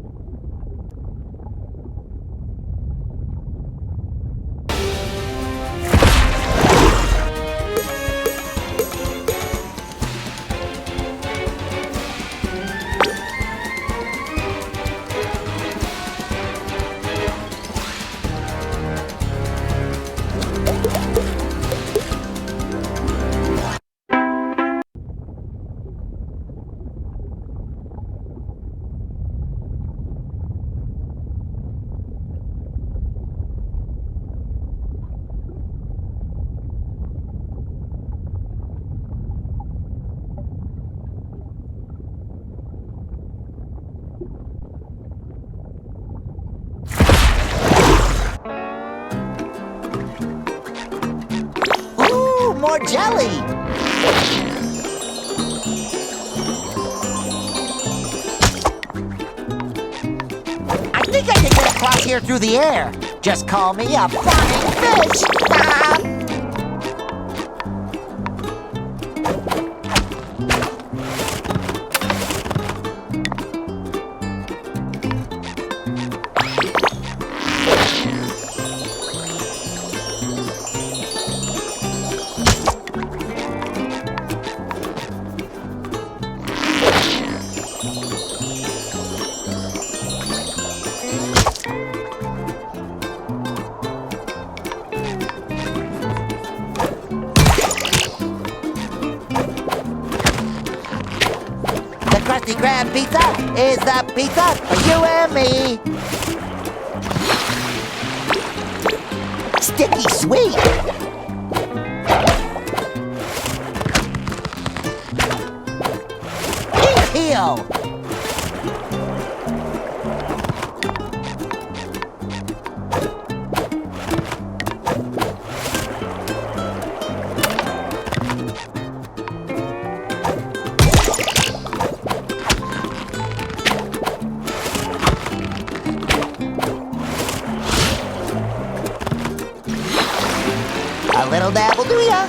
[SPEAKER 3] jelly! I think I can get across here through the air. Just call me a flying fish! Ah! Krusty Krab pizza is the pizza for you and me. Sticky sweet. Eat heel. A little dab will do ya.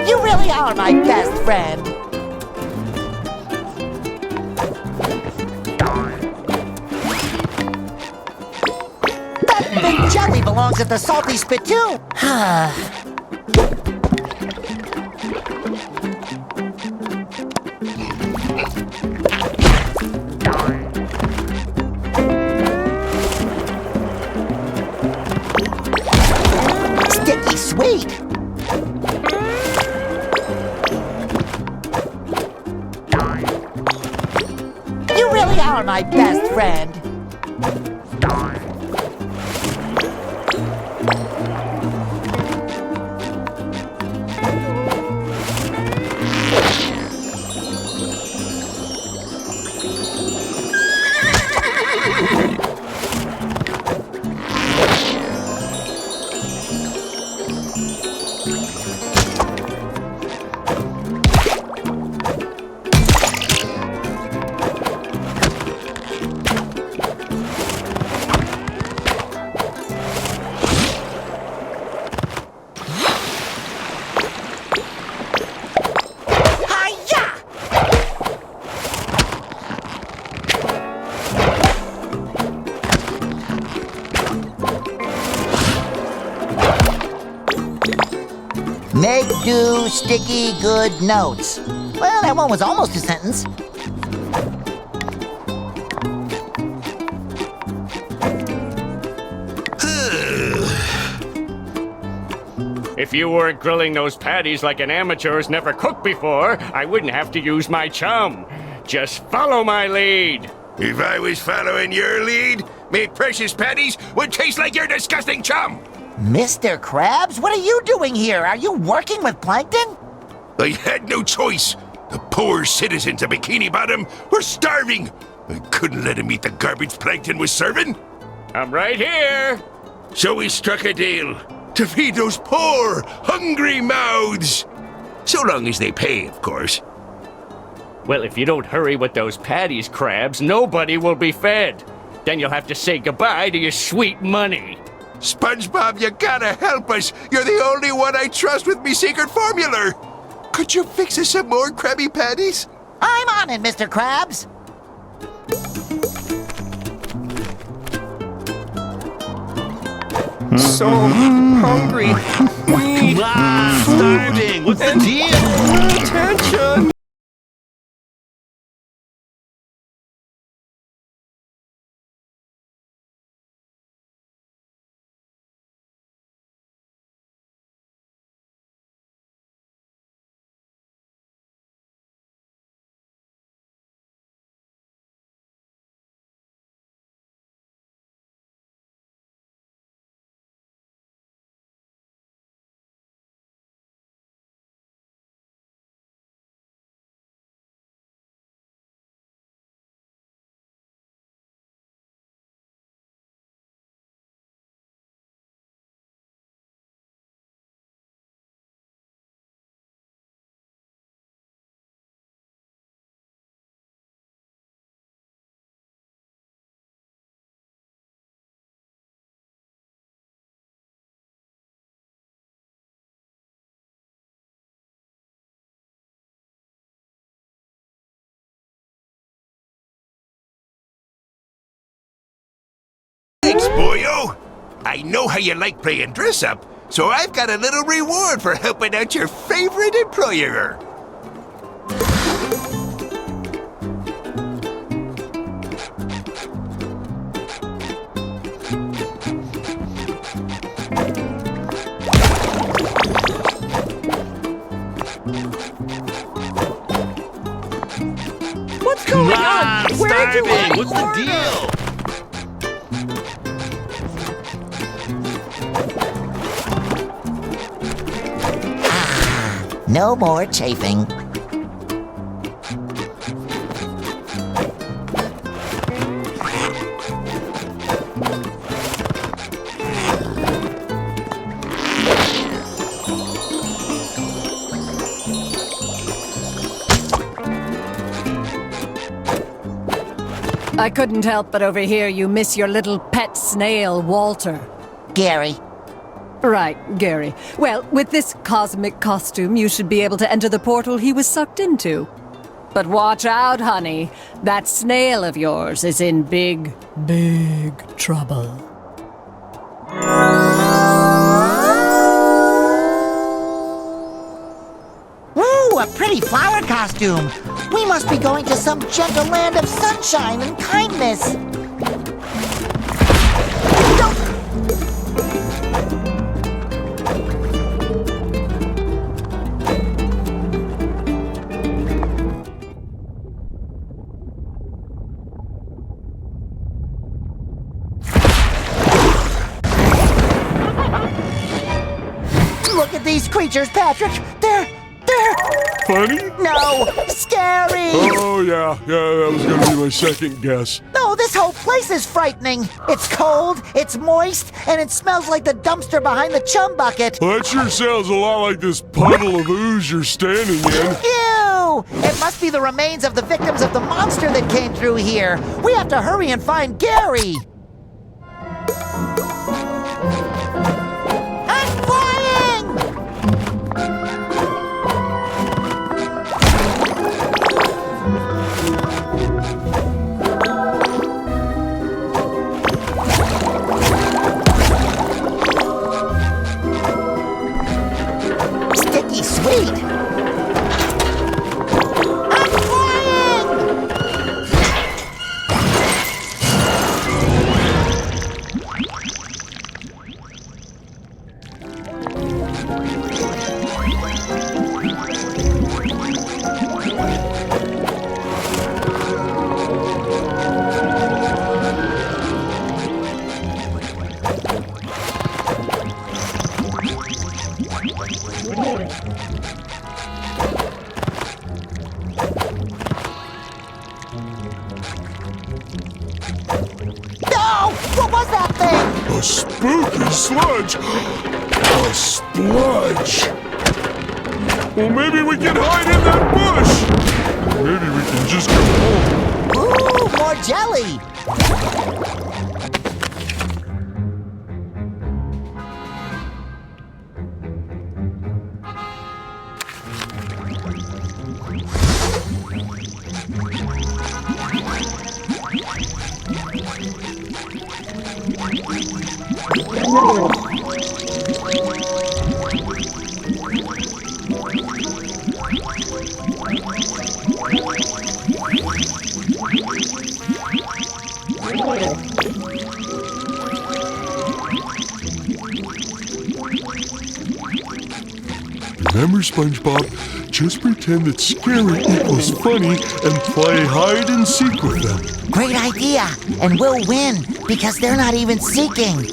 [SPEAKER 3] You really are my best friend. That big jelly belongs at the salty spittoon. Sticky sweet. You really are my best friend. Make do sticky good notes. Well, that one was almost a sentence.
[SPEAKER 5] If you weren't grilling those patties like an amateur who's never cooked before, I wouldn't have to use my chum. Just follow my lead.
[SPEAKER 6] If I was following your lead, me precious patties would taste like your disgusting chum.
[SPEAKER 3] Mr. Krabs, what are you doing here? Are you working with plankton?
[SPEAKER 6] I had no choice. The poor citizens of Bikini Bottom were starving. I couldn't let them eat the garbage plankton was serving.
[SPEAKER 5] I'm right here.
[SPEAKER 6] So we struck a deal to feed those poor, hungry mouths. So long as they pay, of course.
[SPEAKER 5] Well, if you don't hurry with those patties, Krabs, nobody will be fed. Then you'll have to say goodbye to your sweet money.
[SPEAKER 6] SpongeBob, you gotta help us. You're the only one I trust with me secret formula. Could you fix us some more Krabby Patties?
[SPEAKER 3] I'm on it, Mr. Krabs.
[SPEAKER 15] So hungry.
[SPEAKER 14] Come on, starving. What's the deal?
[SPEAKER 15] Attention.
[SPEAKER 6] Thanks, boyo. I know how you like playing dress-up, so I've got a little reward for helping out your favorite employer.
[SPEAKER 12] What's going on? Where'd you
[SPEAKER 14] starving. What's the deal?
[SPEAKER 3] No more chafing.
[SPEAKER 9] I couldn't help but overhear you miss your little pet snail, Walter.
[SPEAKER 3] Gary.
[SPEAKER 9] Right, Gary. Well, with this cosmic costume, you should be able to enter the portal he was sucked into. But watch out, honey. That snail of yours is in big, big trouble.
[SPEAKER 3] Ooh, a pretty flower costume. We must be going to some gentle land of sunshine and kindness. Look at these creatures, Patrick. They're
[SPEAKER 2] Funny?
[SPEAKER 3] no, scary.
[SPEAKER 2] Oh, yeah, that was gonna be my second guess.
[SPEAKER 3] No, this whole place is frightening. It's cold, it's moist, and it smells like the dumpster behind the chum bucket.
[SPEAKER 2] Well, that sure sounds a lot like this puddle of ooze you're standing in.
[SPEAKER 3] Ew! It must be the remains of the victims of the monster that came through here. We have to hurry and find Gary. I'm flying! Sticky sweet! I'm flying! No! What was that thing?
[SPEAKER 2] A spooky sludge! A spludge! Well, maybe we can hide in that bush! Maybe we can just go home.
[SPEAKER 3] Ooh, more jelly!
[SPEAKER 2] Remember, SpongeBob, just pretend that scary equals funny and play hide and seek with them.
[SPEAKER 3] Great idea, and we'll win because they're not even seeking.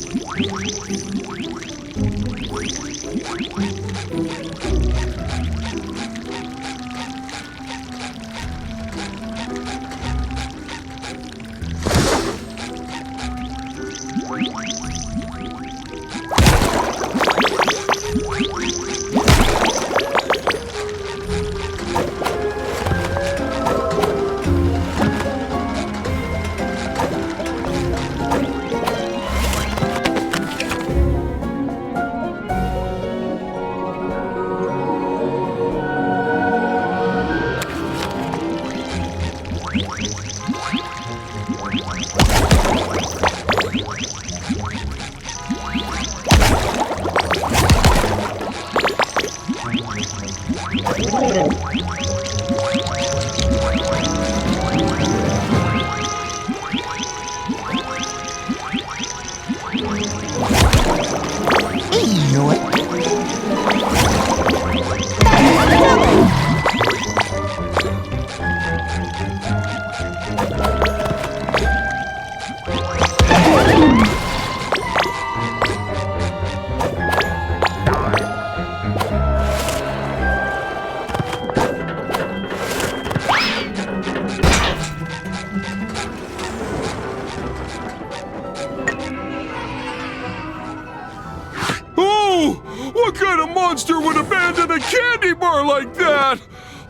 [SPEAKER 2] What kind of monster would abandon a candy bar like that?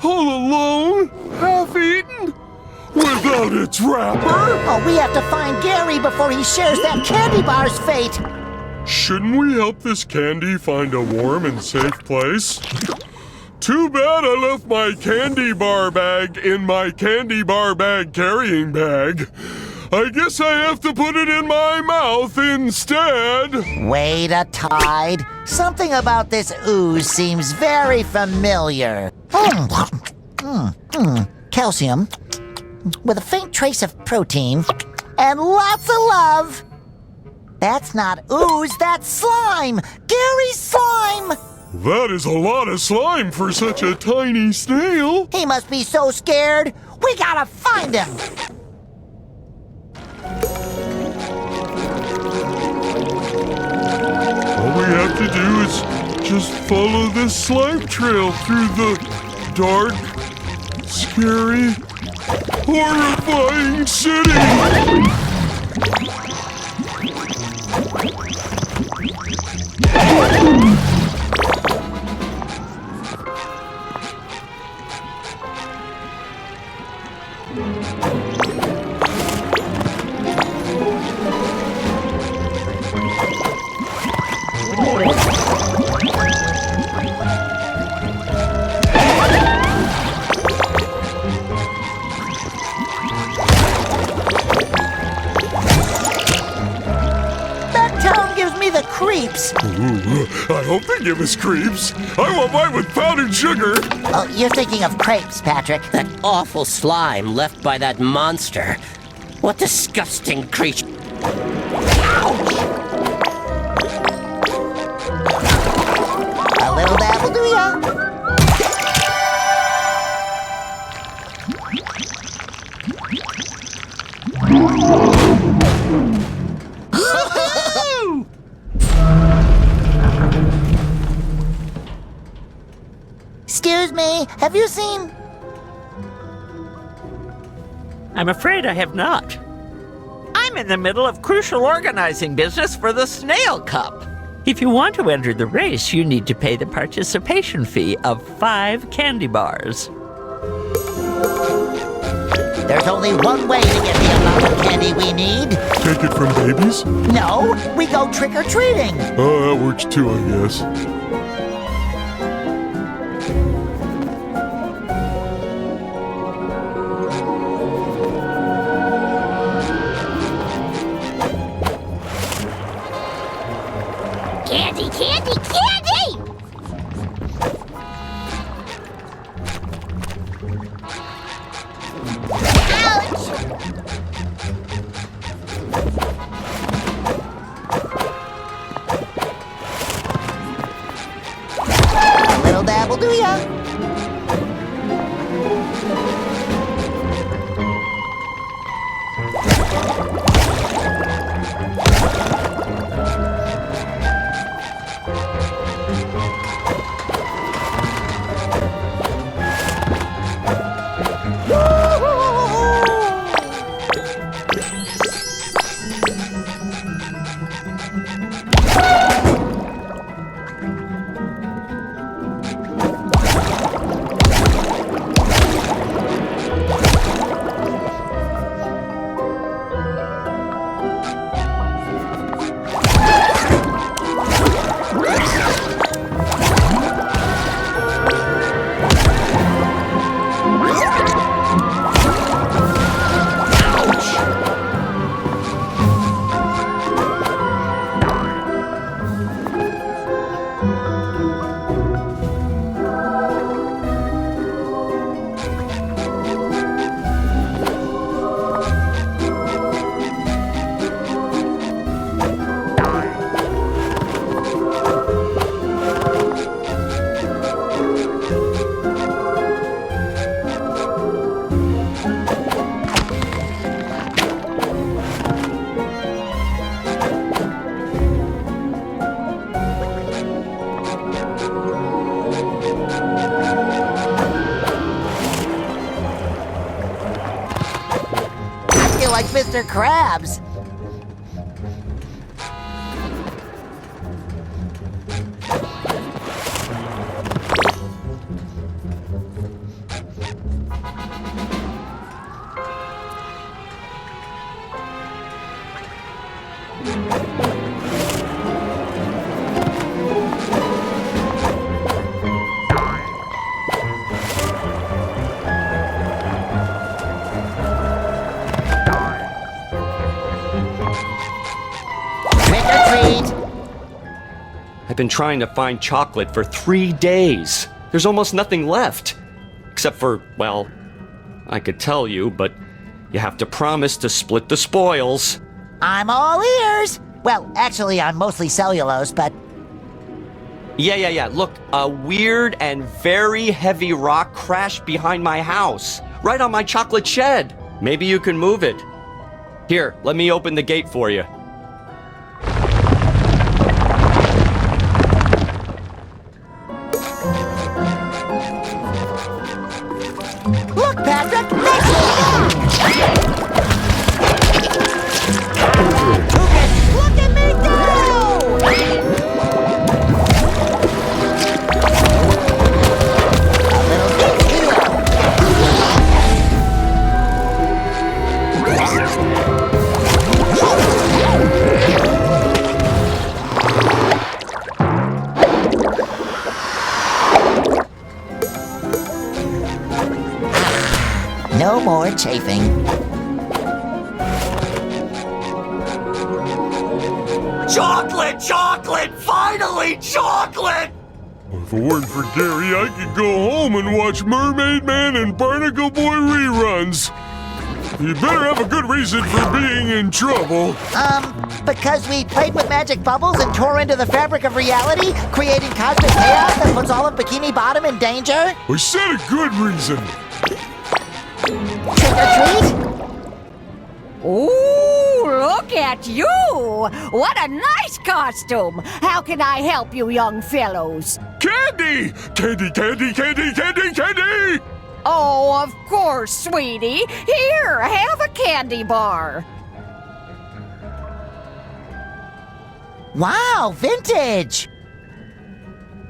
[SPEAKER 2] All alone? Half-eaten? Without its wrapper?
[SPEAKER 3] Oh, we have to find Gary before he shares that candy bar's fate.
[SPEAKER 2] Shouldn't we help this candy find a warm and safe place? Too bad I left my candy bar bag in my candy bar bag carrying bag. I guess I have to put it in my mouth instead.
[SPEAKER 3] Wait a tide. Something about this ooze seems very familiar. Calcium, with a faint trace of protein, and lots of love. That's not ooze, that's slime! Gary's slime!
[SPEAKER 2] That is a lot of slime for such a tiny snail.
[SPEAKER 3] He must be so scared. We gotta find him.
[SPEAKER 2] All we have to do is just follow this slime trail through the dark, scary, horrifying city.
[SPEAKER 3] Creeps.
[SPEAKER 2] Ooh, I hope they give us creeps. I want mine with powdered sugar.
[SPEAKER 3] Oh, you're thinking of crepes, Patrick.
[SPEAKER 13] That awful slime left by that monster. What disgusting creature.
[SPEAKER 3] Ouch! A little dab will do ya. Excuse me, have you seen?
[SPEAKER 12] I'm afraid I have not. I'm in the middle of crucial organizing business for the Snail Cup. If you want to enter the race, you need to pay the participation fee of 5 candy bars.
[SPEAKER 3] There's only one way to get the amount of candy we need.
[SPEAKER 2] Take it from babies?
[SPEAKER 3] No, we go trick-or-treating.
[SPEAKER 2] Oh, that works too, I guess.
[SPEAKER 7] Candy, candy, candy! Ouch!
[SPEAKER 3] A little dab will do ya. monster crabs.
[SPEAKER 16] I've been trying to find chocolate for 3 days. There's almost nothing left. Except for, well, I could tell you, but you have to promise to split the spoils.
[SPEAKER 3] I'm all ears. Well, actually, I'm mostly cellulose, but...
[SPEAKER 16] Yeah. Look, a weird and very heavy rock crashed behind my house, right on my chocolate shed. Maybe you can move it. Here, let me open the gate for you.
[SPEAKER 3] Look, Patrick! Look at me go! No more chafing.
[SPEAKER 16] Chocolate! Chocolate! Finally, chocolate!
[SPEAKER 2] If it weren't for Gary, I could go home and watch Mermaid Man and Barnacle Boy reruns. You better have a good reason for being in trouble.
[SPEAKER 3] Because we played with magic bubbles and tore into the fabric of reality, creating cosmic chaos that puts all of Bikini Bottom in danger?
[SPEAKER 2] I said a good reason.
[SPEAKER 3] Trick or treat?
[SPEAKER 4] Ooh, look at you! What a nice costume! How can I help you, young fellows?
[SPEAKER 2] Candy! Candy!
[SPEAKER 4] Oh, of course, sweetie. Here, have a candy bar.
[SPEAKER 3] Wow, vintage!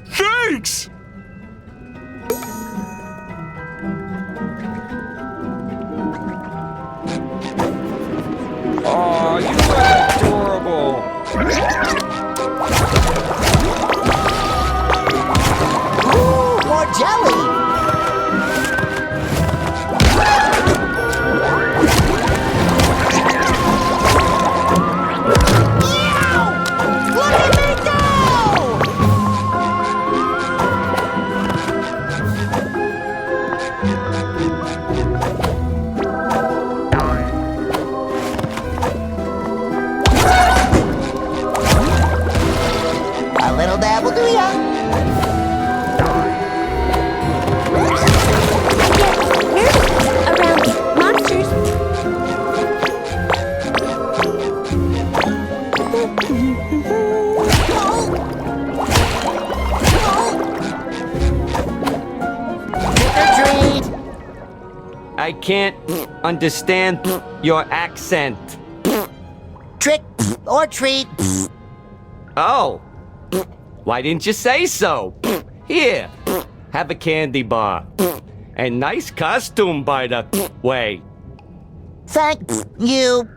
[SPEAKER 2] Thanks!
[SPEAKER 15] Aw, you look adorable.
[SPEAKER 3] Ooh, more jelly! Look at me go! A little dab will do ya.
[SPEAKER 7] Around monsters.
[SPEAKER 3] Trick or treat!
[SPEAKER 16] I can't understand your accent.
[SPEAKER 3] Trick or treat.
[SPEAKER 16] Oh, why didn't you say so? Here, have a candy bar. And nice costume, by the way.
[SPEAKER 3] Thank you.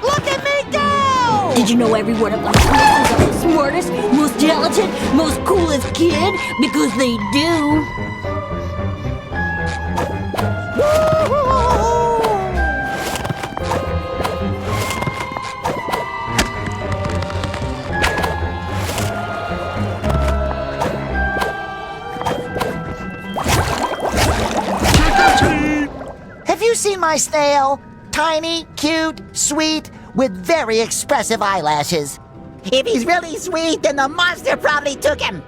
[SPEAKER 3] Look at me go!
[SPEAKER 7] Did you know every one of us are the smartest, most talented, most coolest kid? Because they do.
[SPEAKER 3] Have you seen my snail? Tiny, cute, sweet, with very expressive eyelashes. If he's really sweet, then the monster probably took him.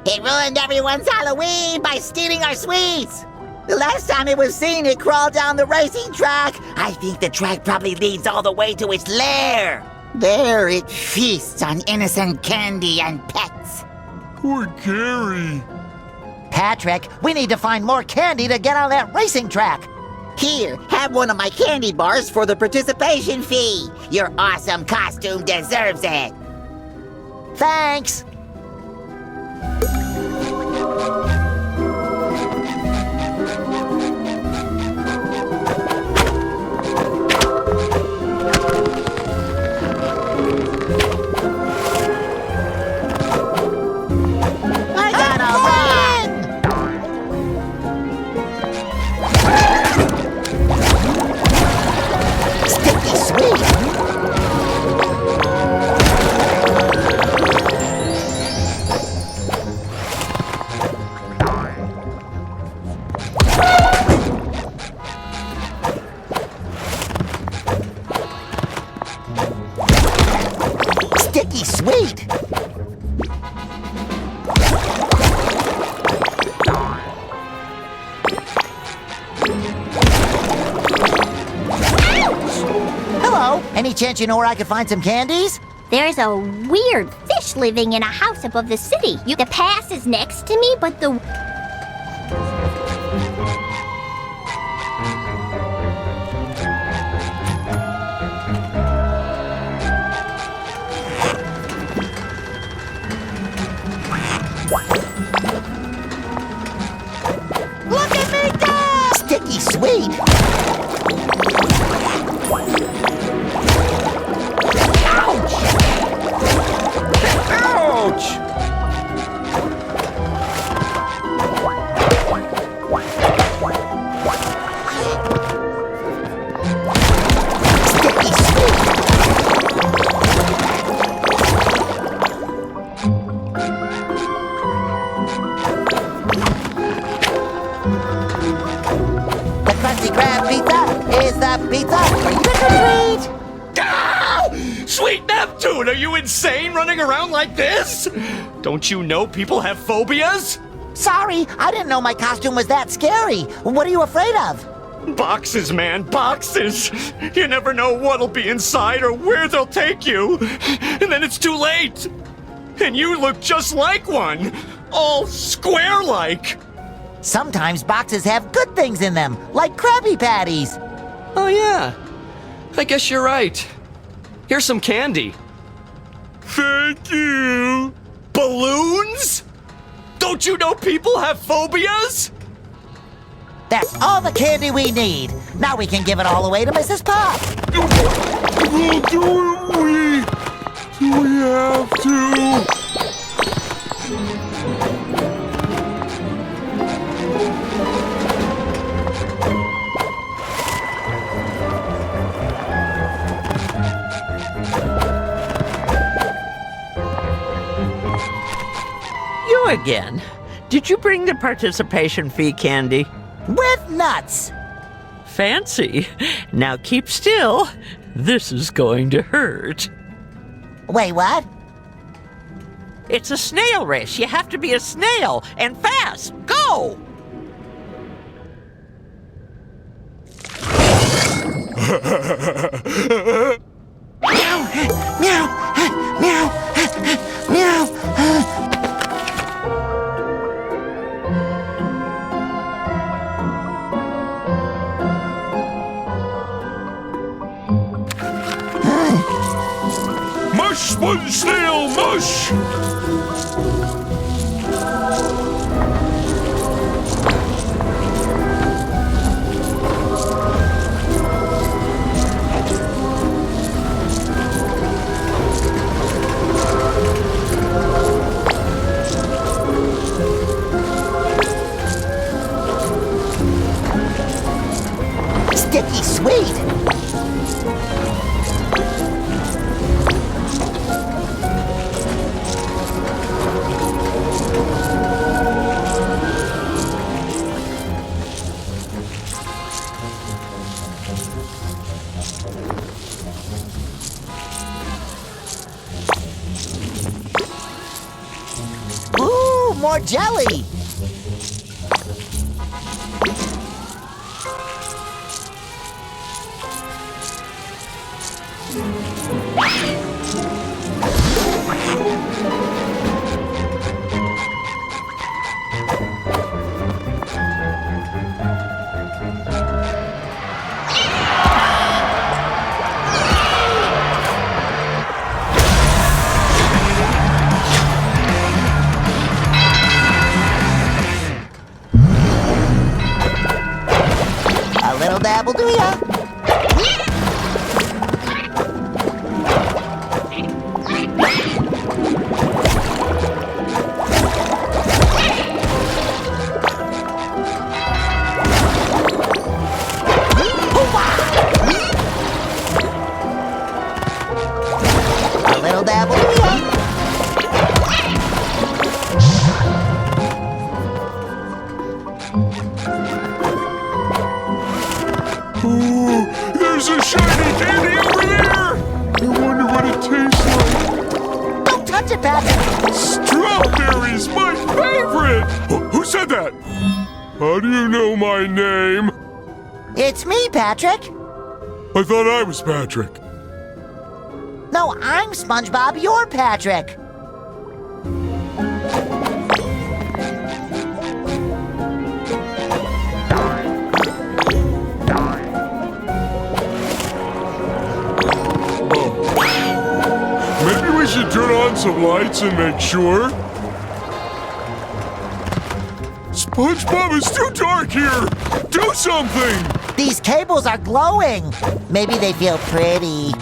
[SPEAKER 3] He ruined everyone's Halloween by stealing our sweets. The last time it was seen, it crawled down the racing track. I think the track probably leads all the way to its lair. There it feasts on innocent candy and pets.
[SPEAKER 2] Poor Gary.
[SPEAKER 3] Patrick, we need to find more candy to get on that racing track.
[SPEAKER 17] Here, have one of my candy bars for the participation fee. Your awesome costume deserves it.
[SPEAKER 3] Thanks. Sticky sweet! Hello! Any chance you know where I could find some candies?
[SPEAKER 7] There's a weird fish living in a house above the city. The pass is next to me, but the...
[SPEAKER 3] Look at me go! Sticky sweet! Ouch!
[SPEAKER 15] Ouch!
[SPEAKER 3] Sticky sweet! The Krusty Krab pizza is the pizza for trick or treat!
[SPEAKER 5] Sweet Neptune, are you insane running around like this? Don't you know people have phobias?
[SPEAKER 3] Sorry, I didn't know my costume was that scary. What are you afraid of?
[SPEAKER 5] Boxes, man, boxes. You never know what'll be inside or where they'll take you. And then it's too late. And you look just like one. All square-like.
[SPEAKER 3] Sometimes boxes have good things in them, like Krabby Patties.
[SPEAKER 16] Oh, yeah. I guess you're right. Here's some candy.
[SPEAKER 2] Thank you.
[SPEAKER 5] Balloons? Don't you know people have phobias?
[SPEAKER 3] That's all the candy we need. Now we can give it all away to Mrs. Pop.
[SPEAKER 2] Do we have to?
[SPEAKER 12] You again. Did you bring the participation fee candy?
[SPEAKER 3] With nuts.
[SPEAKER 12] Fancy. Now keep still. This is going to hurt.
[SPEAKER 3] Wait, what?
[SPEAKER 12] It's a snail race. You have to be a snail and fast. Go!
[SPEAKER 3] Meow, meow, meow, meow.
[SPEAKER 2] Mush, sponge, snail, mush!
[SPEAKER 3] Sticky sweet. Ooh, more jelly. dabble, do ya? A little dabble, do ya?
[SPEAKER 2] Ooh, there's a shiny candy over there! I wonder what it tastes like.
[SPEAKER 3] Don't touch it, Patrick!
[SPEAKER 2] Strawberries, my favorite! Who said that? How do you know my name?
[SPEAKER 3] It's me, Patrick.
[SPEAKER 2] I thought I was Patrick.
[SPEAKER 3] No, I'm SpongeBob, you're Patrick.
[SPEAKER 2] Maybe we should turn on some lights and make sure. SpongeBob, it's too dark here! Do something!
[SPEAKER 3] These cables are glowing. Maybe they feel pretty.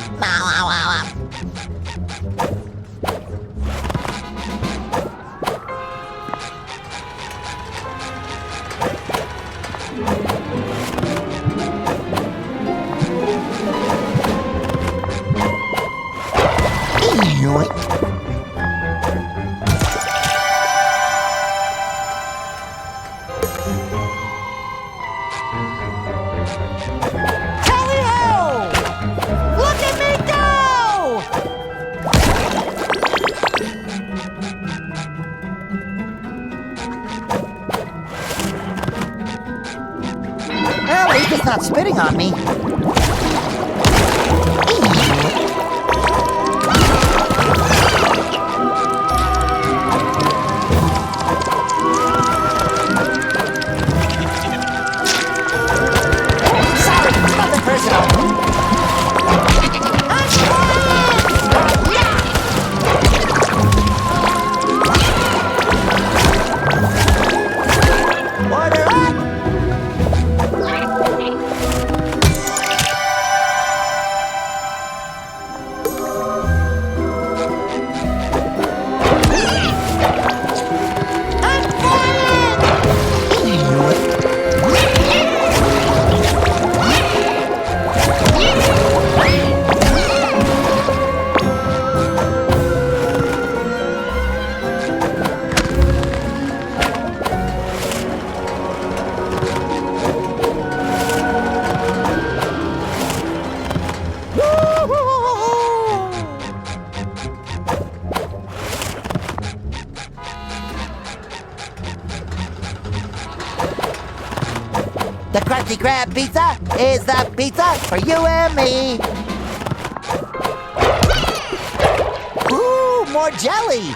[SPEAKER 3] Yoink. Tally-ho! Look at me go! Well, at least it's not spitting on me. The Krusty Krab pizza is the pizza for you and me. Ooh, more jelly.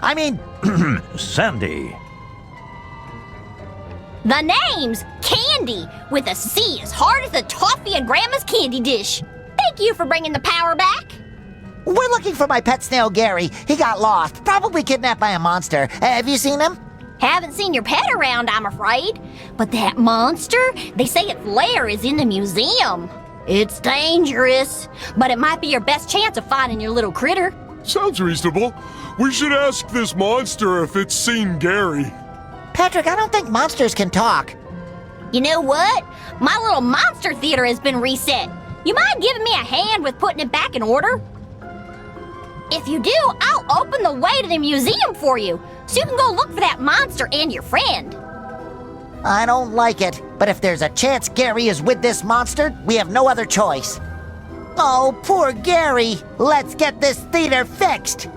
[SPEAKER 3] I mean...
[SPEAKER 11] Sandy.
[SPEAKER 7] The name's Candy, with a C as hard as the toffee in Grandma's candy dish. Thank you for bringing the power back.
[SPEAKER 3] We're looking for my pet snail, Gary. He got lost, probably kidnapped by a monster. Have you seen him?
[SPEAKER 7] Haven't seen your pet around, I'm afraid. But that monster, they say its lair is in the museum. It's dangerous, but it might be your best chance of finding your little critter.
[SPEAKER 2] Sounds reasonable. We should ask this monster if it's seen Gary.
[SPEAKER 3] Patrick, I don't think monsters can talk.
[SPEAKER 7] You know what? My little monster theater has been reset. You mind giving me a hand with putting it back in order? If you do, I'll open the way to the museum for you, so you can go look for that monster and your friend.
[SPEAKER 3] I don't like it, but if there's a chance Gary is with this monster, we have no other choice. Oh, poor Gary. Let's get this theater fixed.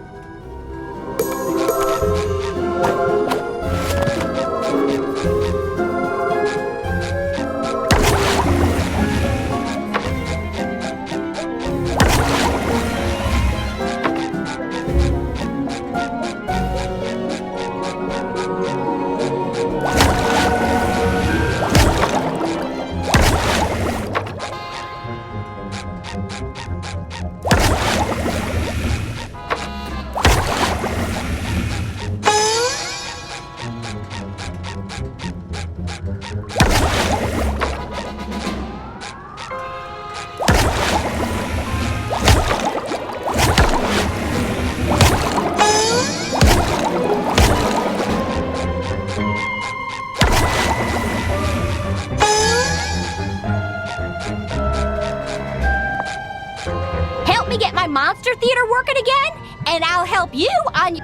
[SPEAKER 7] Monster theater working again, and I'll help you on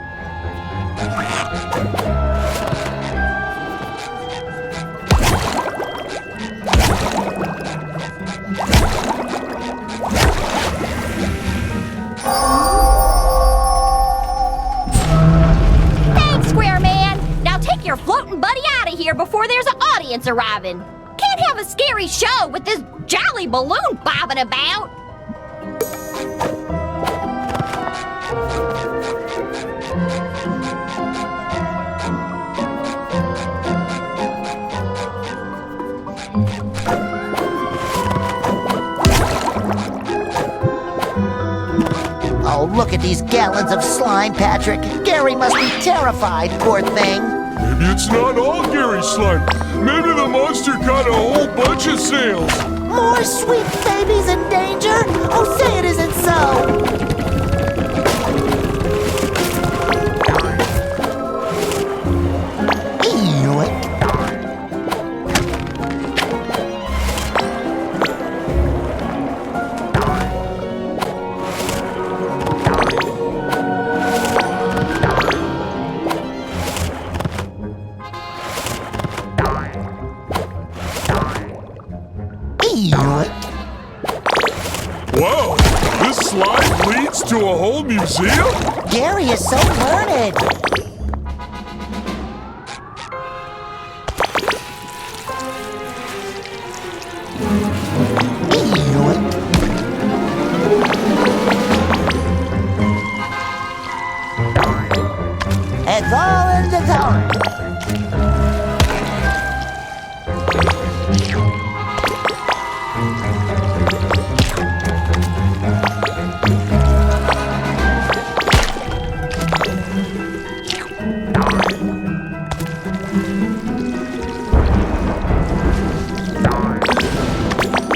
[SPEAKER 7] Thanks, Square Man. Now take your floating buddy out of here before there's an audience arriving. Can't have a scary show with this jolly balloon bobbing about.
[SPEAKER 3] Oh, look at these gallons of slime, Patrick. Gary must be terrified, poor thing.
[SPEAKER 2] Maybe it's not all Gary's slime. Maybe the monster caught a whole bunch of snails.
[SPEAKER 3] More sweet babies in danger? Oh, say it isn't so.
[SPEAKER 2] Whoa! This slide leads to a whole museum?
[SPEAKER 3] Gary is so learned. It's all in the tower.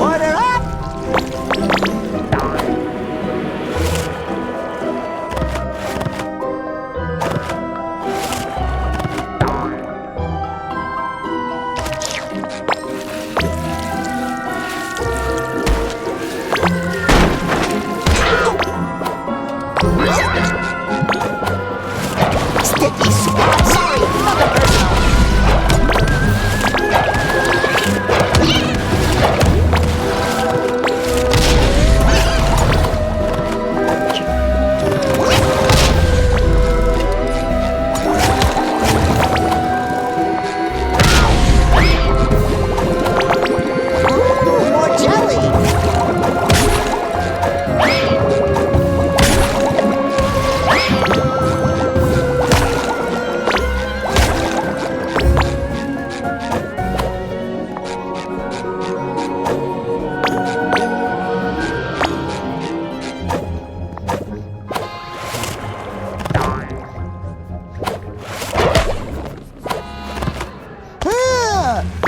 [SPEAKER 3] Order up! Sticky spot. Sorry, nothing personal. Ooh, more jelly.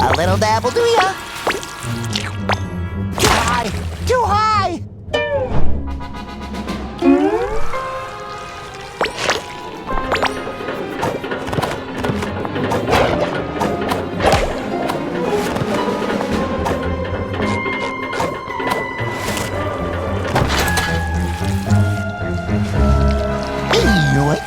[SPEAKER 3] A little dabble, do ya? Too high! Too high! Yoink.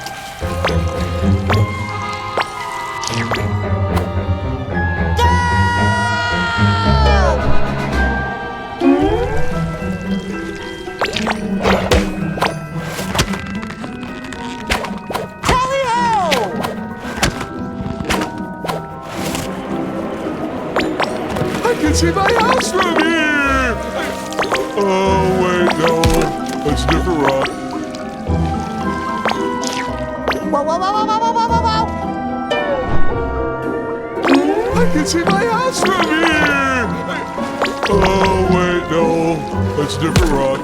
[SPEAKER 2] I can see my house from here! Oh, wait, no. That's a different rock.
[SPEAKER 3] Whoa, whoa, whoa, whoa, whoa, whoa, whoa, whoa!
[SPEAKER 2] I can see my house from here! Oh, wait, no. That's a different rock.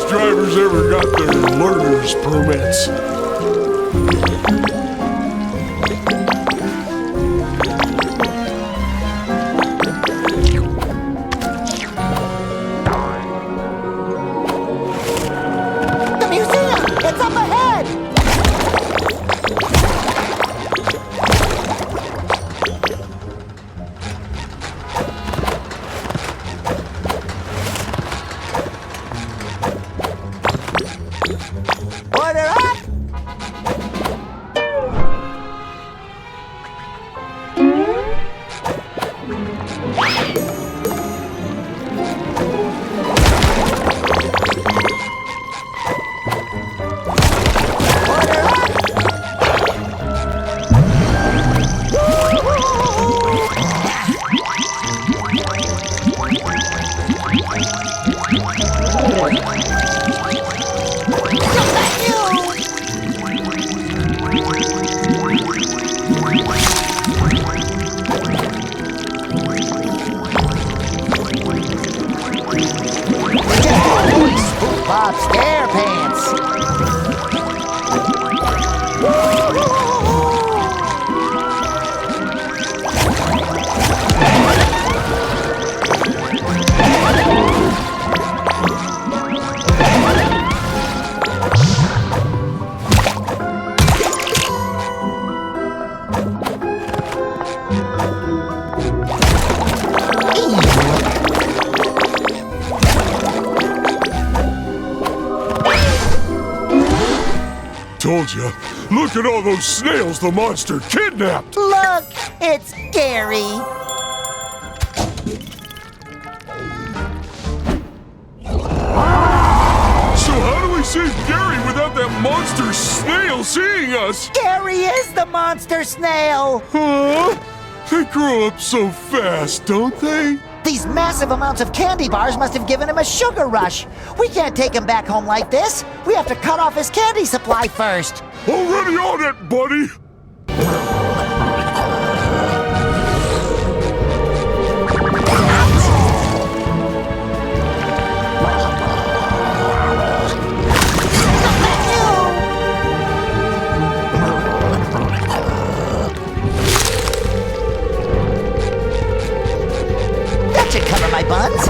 [SPEAKER 2] Drivers ever got their learner's permits.
[SPEAKER 3] The museum! It's up ahead! Order up!
[SPEAKER 2] told you. Look at all those snails the monster kidnapped.
[SPEAKER 3] Look, it's Gary.
[SPEAKER 2] So how do we save Gary without that monster snail seeing us?
[SPEAKER 3] Gary is the monster snail.
[SPEAKER 2] Huh? They grow up so fast, don't they?
[SPEAKER 3] These massive amounts of candy bars must have given him a sugar rush. We can't take him back home like this. We have to cut off his candy supply first.
[SPEAKER 2] Already on it, buddy.
[SPEAKER 3] That should cover my buns.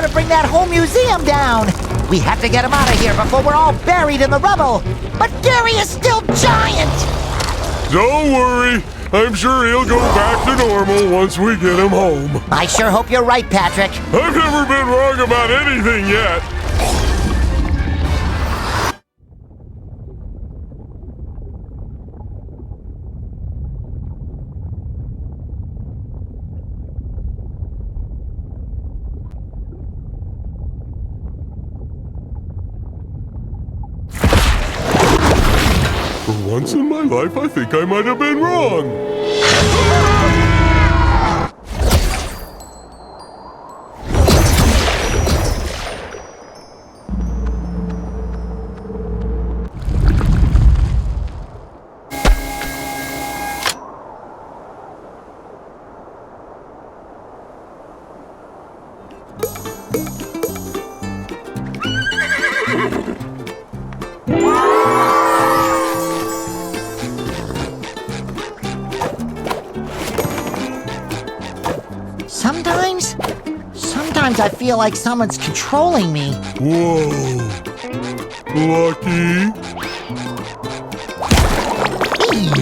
[SPEAKER 3] gonna bring that whole museum down. We have to get him out of here before we're all buried in the rubble. But Gary is still giant!
[SPEAKER 2] Don't worry. I'm sure he'll go back to normal once we get him home.
[SPEAKER 3] I sure hope you're right, Patrick.
[SPEAKER 2] I've never been wrong about anything yet. For once in my life, I think I might have been wrong.
[SPEAKER 3] Sometimes I feel like someone's controlling me.
[SPEAKER 2] Whoa. Lucky.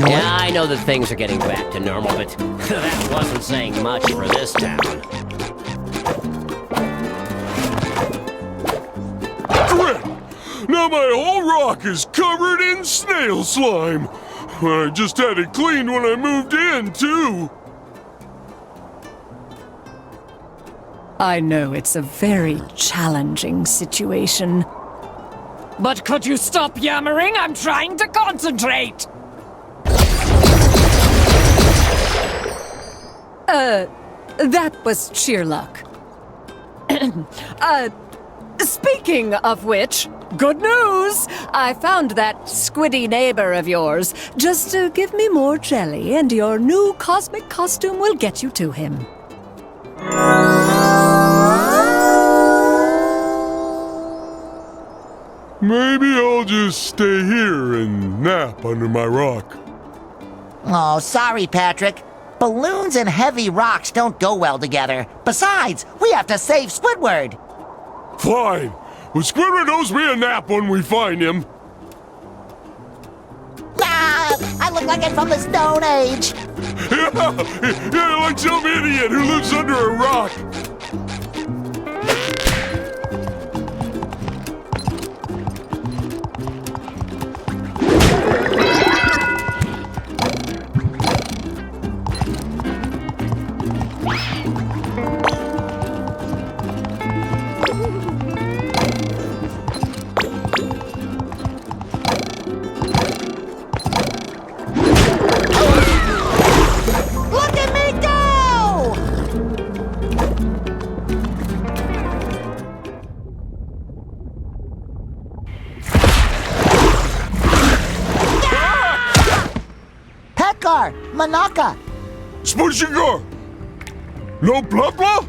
[SPEAKER 13] Yeah, I know that things are getting back to normal, but that wasn't saying much for this town.
[SPEAKER 2] Great! Now my whole rock is covered in snail slime. I just had it cleaned when I moved in, too.
[SPEAKER 9] I know it's a very challenging situation. But could you stop yammering? I'm trying to concentrate! That was sheer luck. Speaking of which, good news! I found that squiddy neighbor of yours. Just give me more jelly and your new cosmic costume will get you to him.
[SPEAKER 2] Maybe I'll just stay here and nap under my rock.
[SPEAKER 3] Oh, sorry, Patrick. Balloons and heavy rocks don't go well together. Besides, we have to save Squidward.
[SPEAKER 2] Fine. Well, Squidward owes me a nap when we find him.
[SPEAKER 3] Ah, I look like I'm from the Stone Age.
[SPEAKER 2] Yeah, like some idiot who lives under a rock.
[SPEAKER 3] Manaka!
[SPEAKER 2] SpongeGar! No blah blah?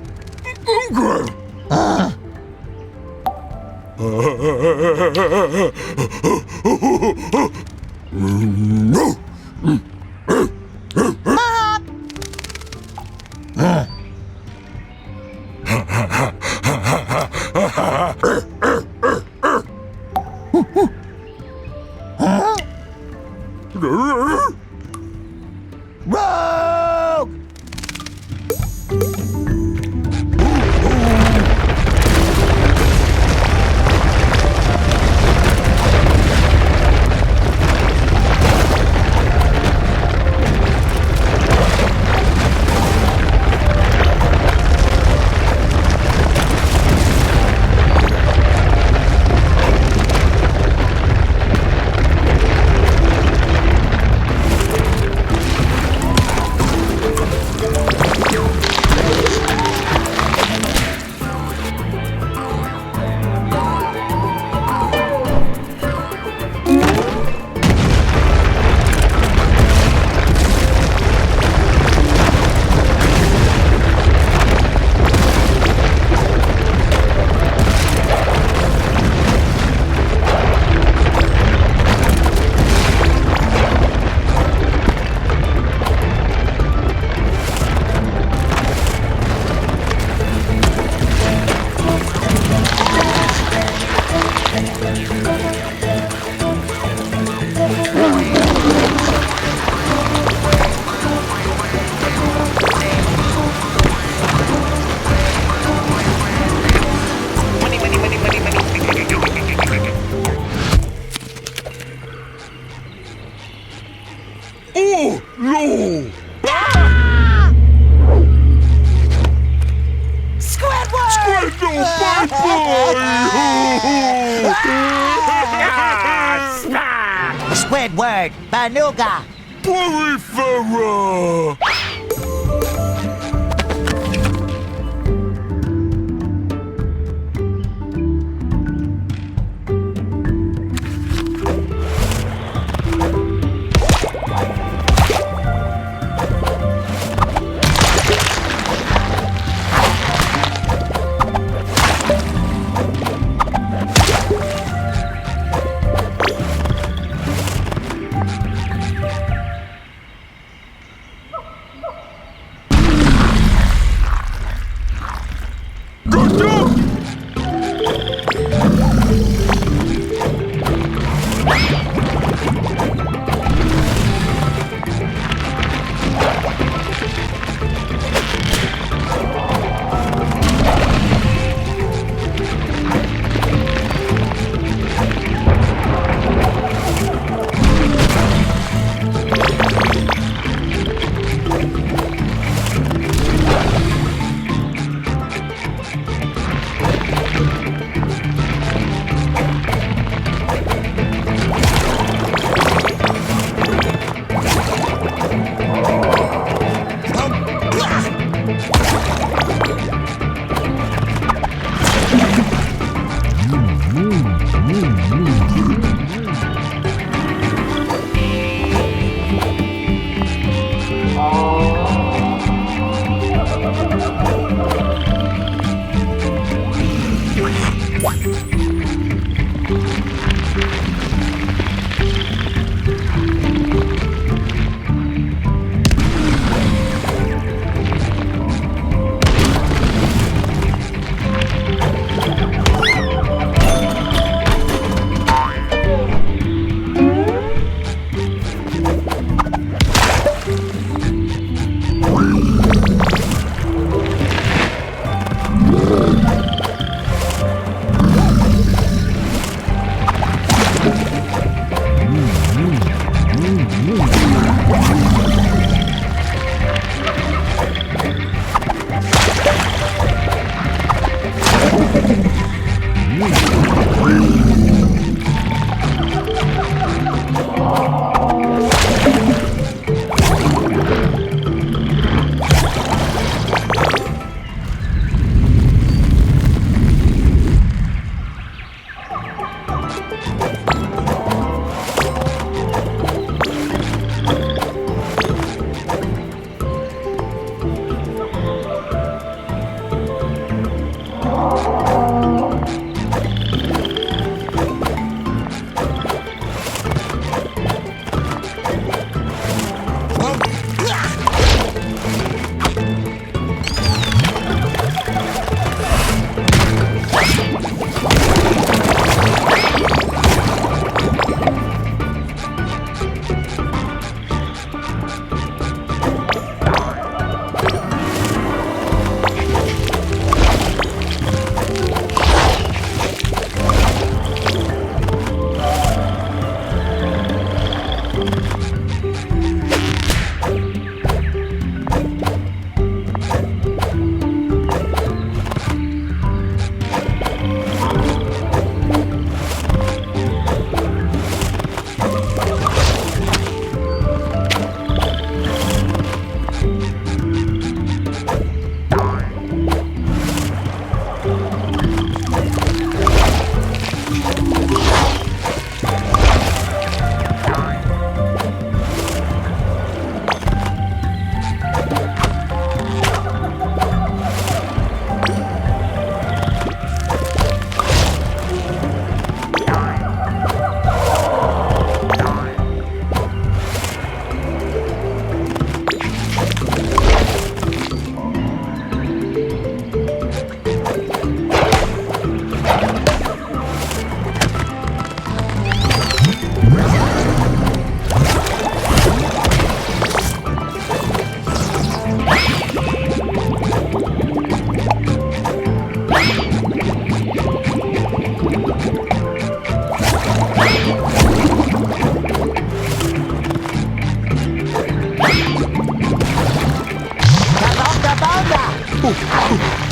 [SPEAKER 3] Rogue! Squidward, Banuga.
[SPEAKER 2] Porifera!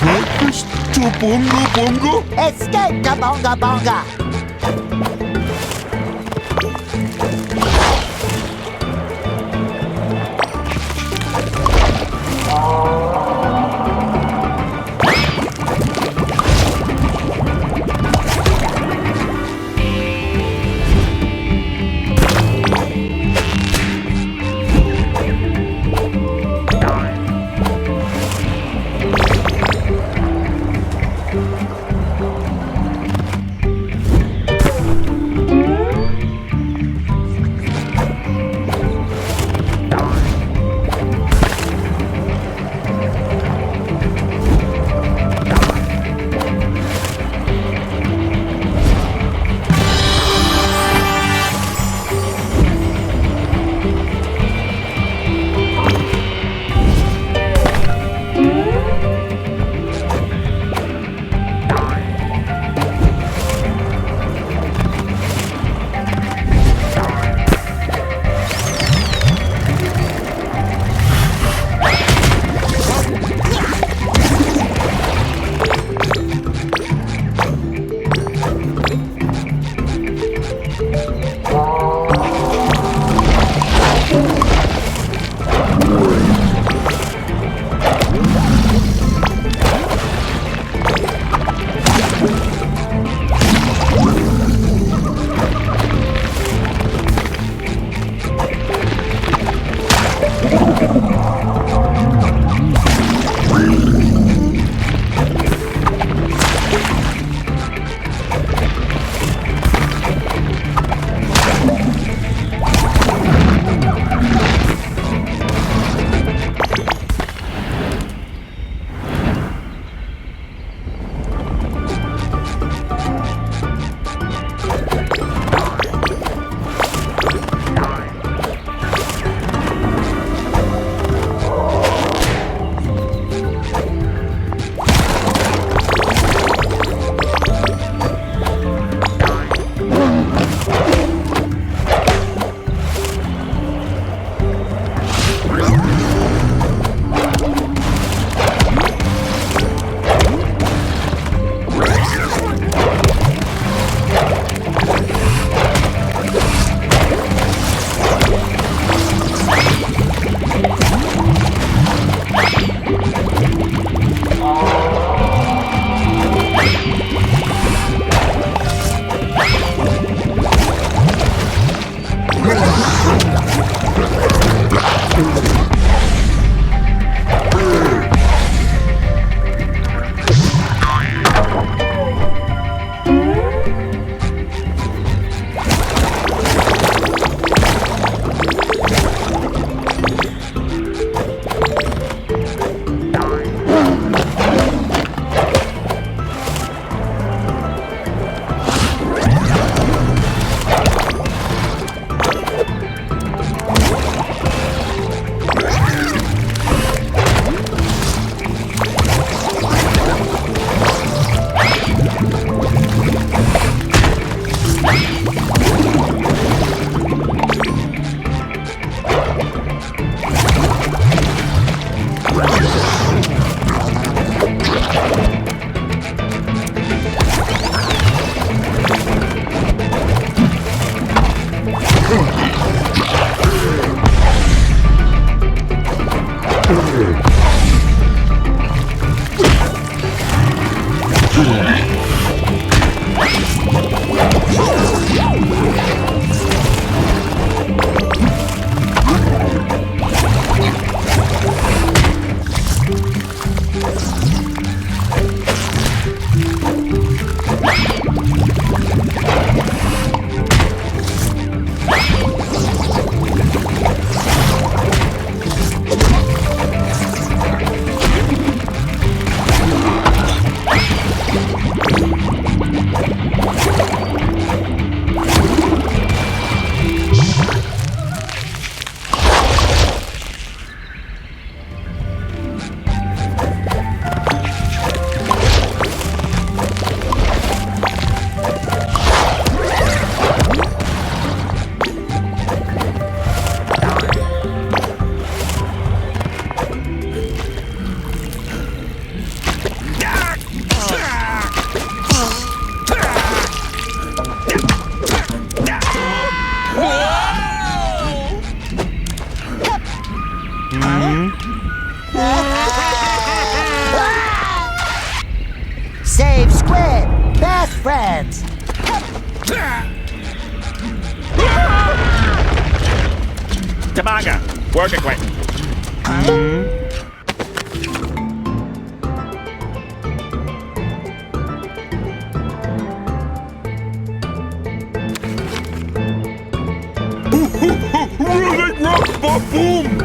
[SPEAKER 2] Breakfast to Bonga Bonga?
[SPEAKER 3] Escape to Bonga Bonga! Save Squid! Best friends!
[SPEAKER 10] Tamaga, work it quick.
[SPEAKER 2] Running rock, ba-boom!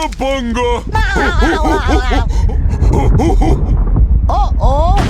[SPEAKER 2] Bunga bunga!
[SPEAKER 3] Uh-oh!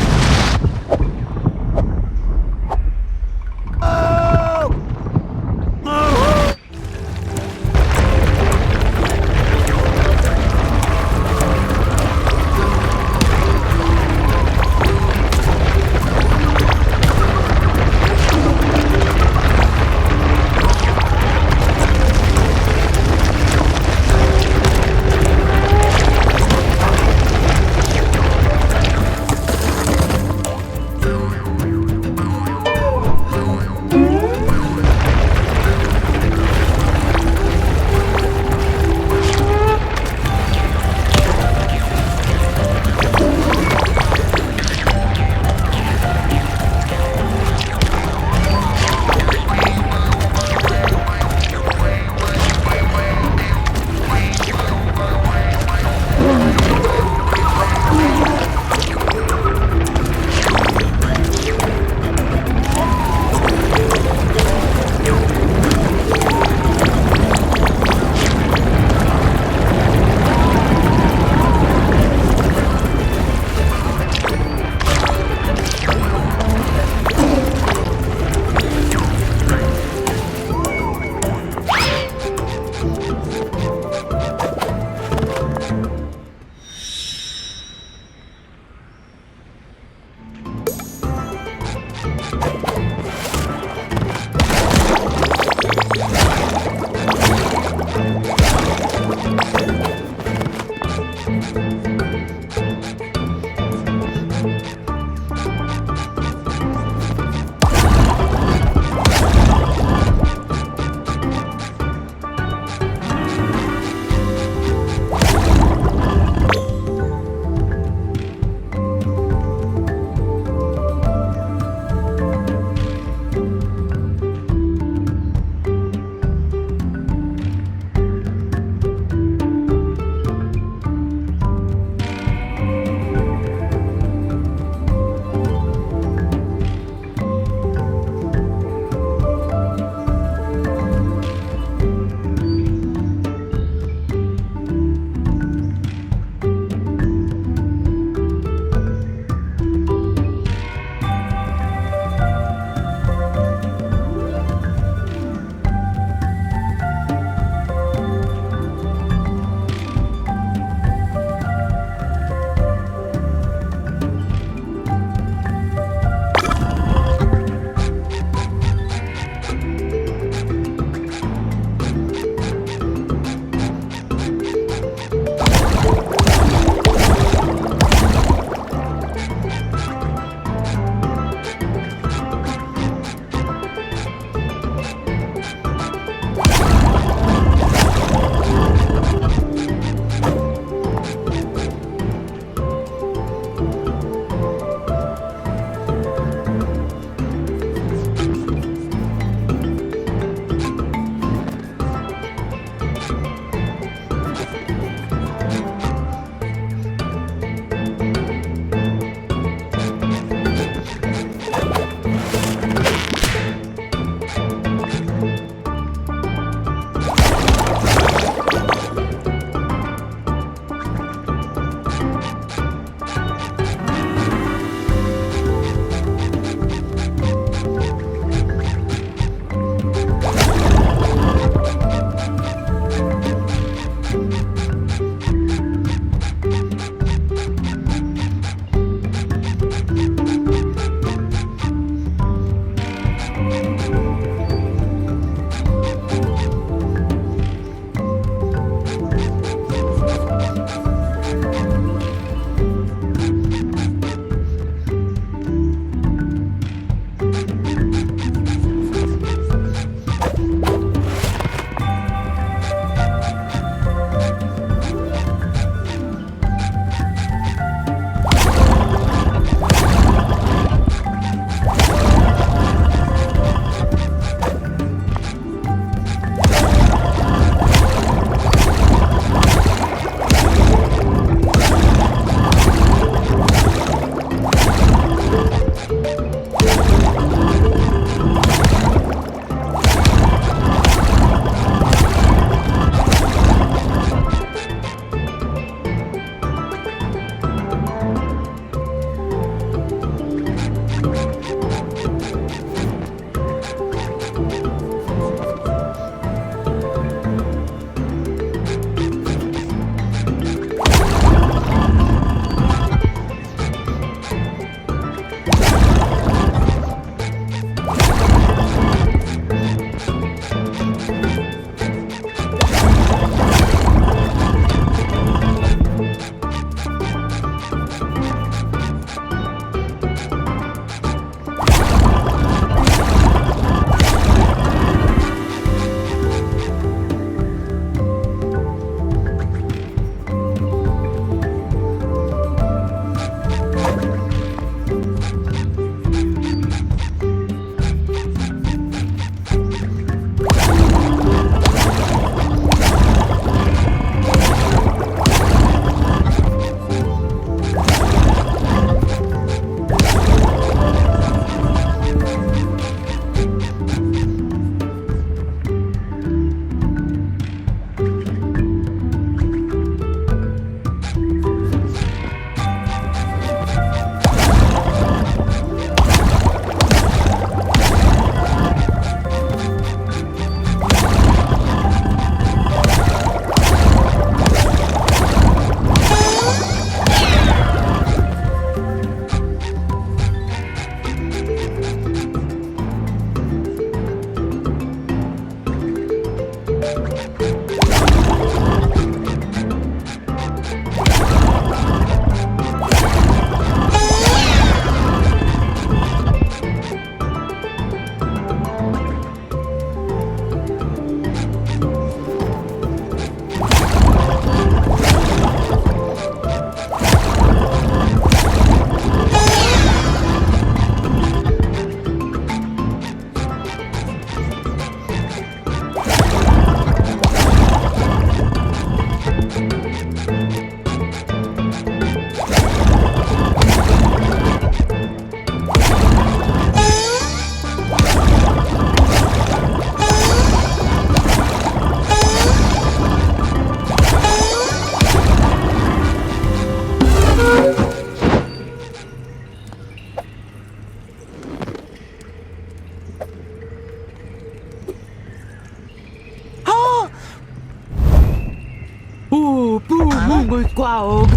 [SPEAKER 18] Squawk.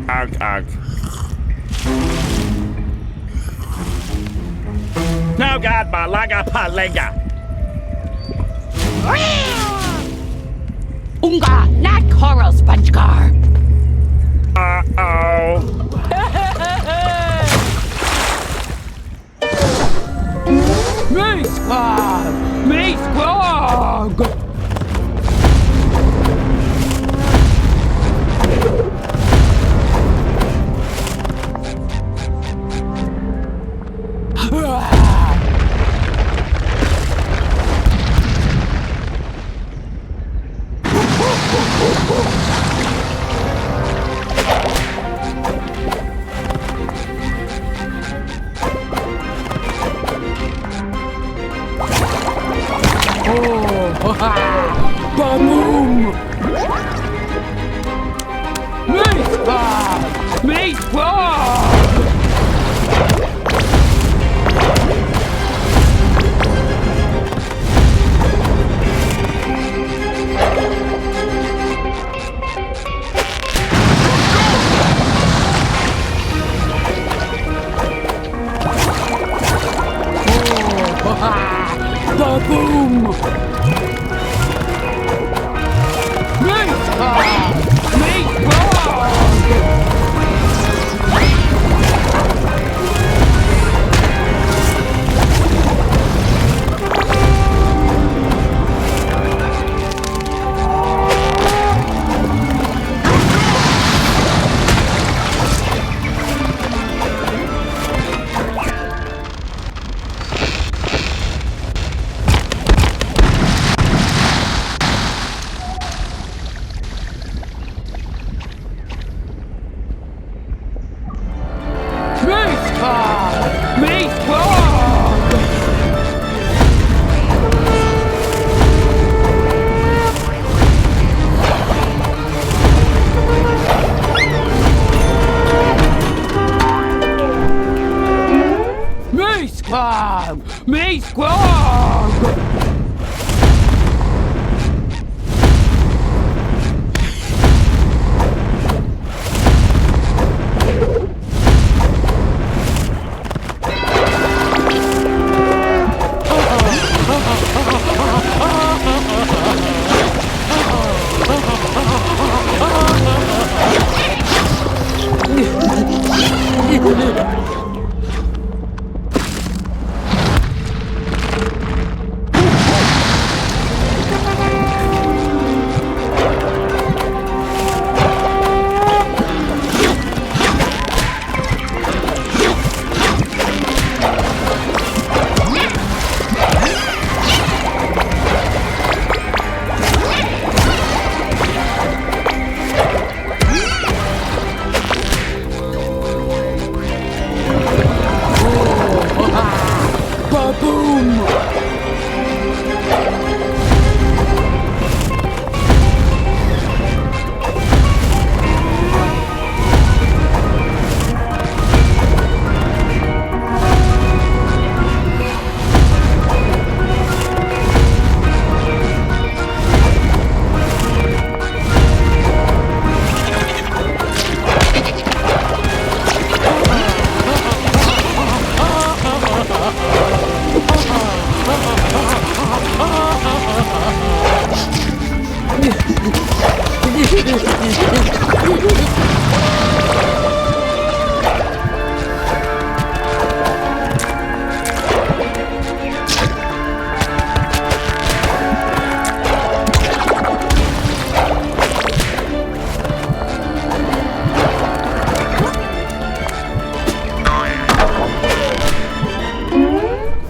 [SPEAKER 10] Ugh. No god, malaga palenga.
[SPEAKER 18] Unga, not coral, SpongeGar.
[SPEAKER 10] Uh-oh.
[SPEAKER 18] Me Squawk! Me Squawk! Ba-boom! Me Squawk! Me Squawk! Ba-boom! Me Squawk! Me Squawk! Me Squawk!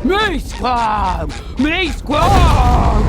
[SPEAKER 18] Me Squawk! Me Squawk!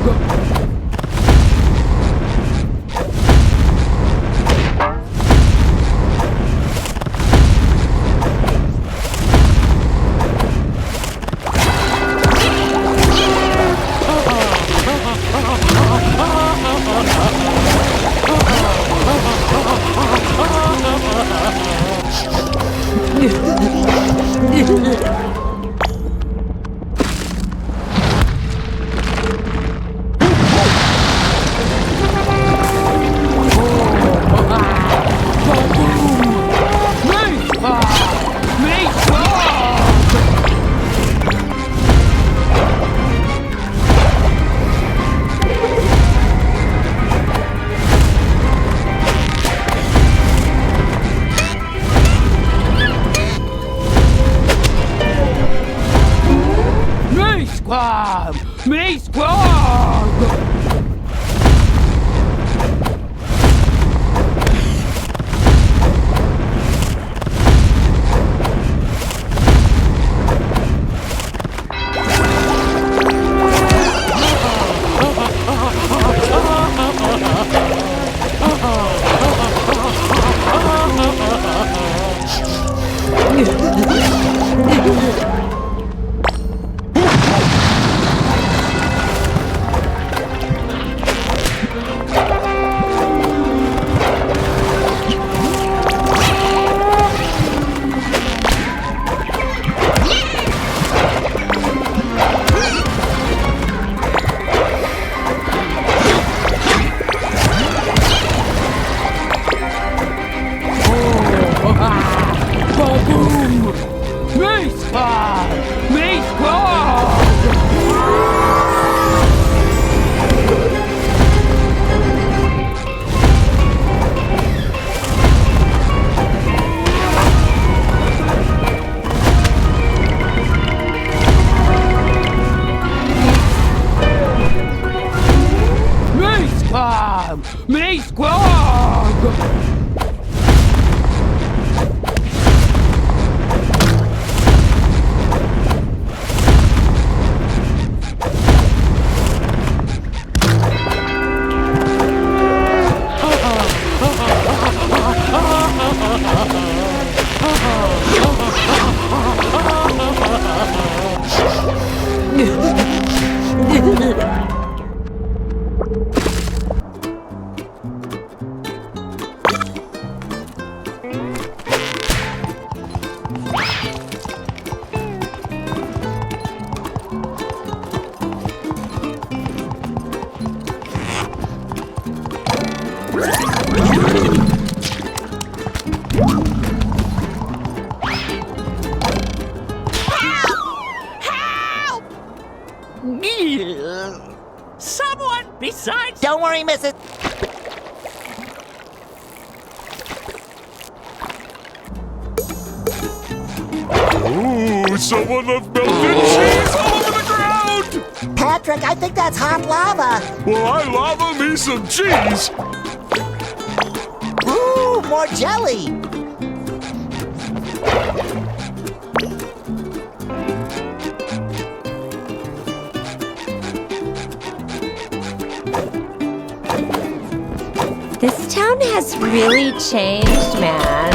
[SPEAKER 18] Squog! Me Squog!
[SPEAKER 12] Someone besides...
[SPEAKER 3] Don't worry, Mrs.
[SPEAKER 2] Ooh, someone left melted cheese all over the ground!
[SPEAKER 3] Patrick, I think that's hot lava.
[SPEAKER 2] Well, I lava me some cheese.
[SPEAKER 3] Ooh, more jelly.
[SPEAKER 4] This town has really changed, man.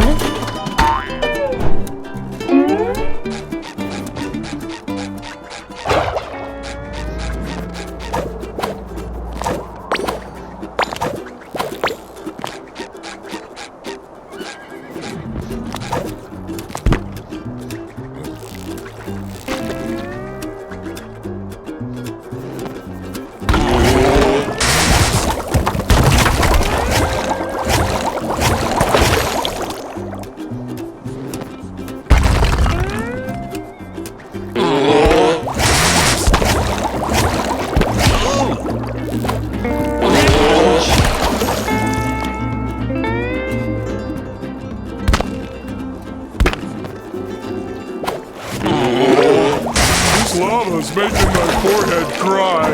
[SPEAKER 2] Lava's making my forehead cry.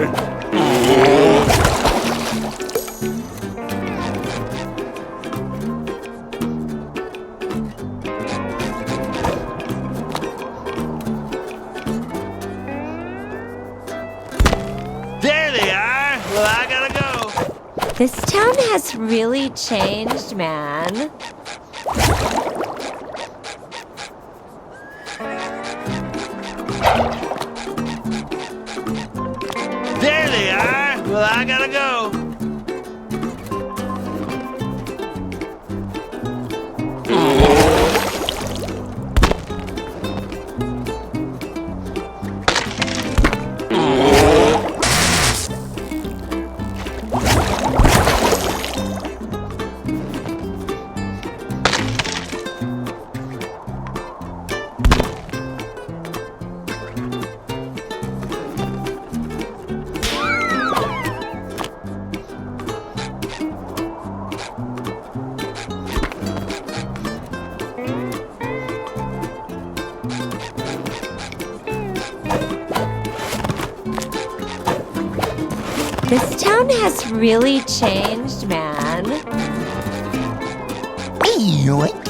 [SPEAKER 14] There they are. Well, I gotta go.
[SPEAKER 4] This town has really changed, man.
[SPEAKER 14] There they are. Well, I gotta go.
[SPEAKER 4] This town has really changed, man.
[SPEAKER 3] Yoink.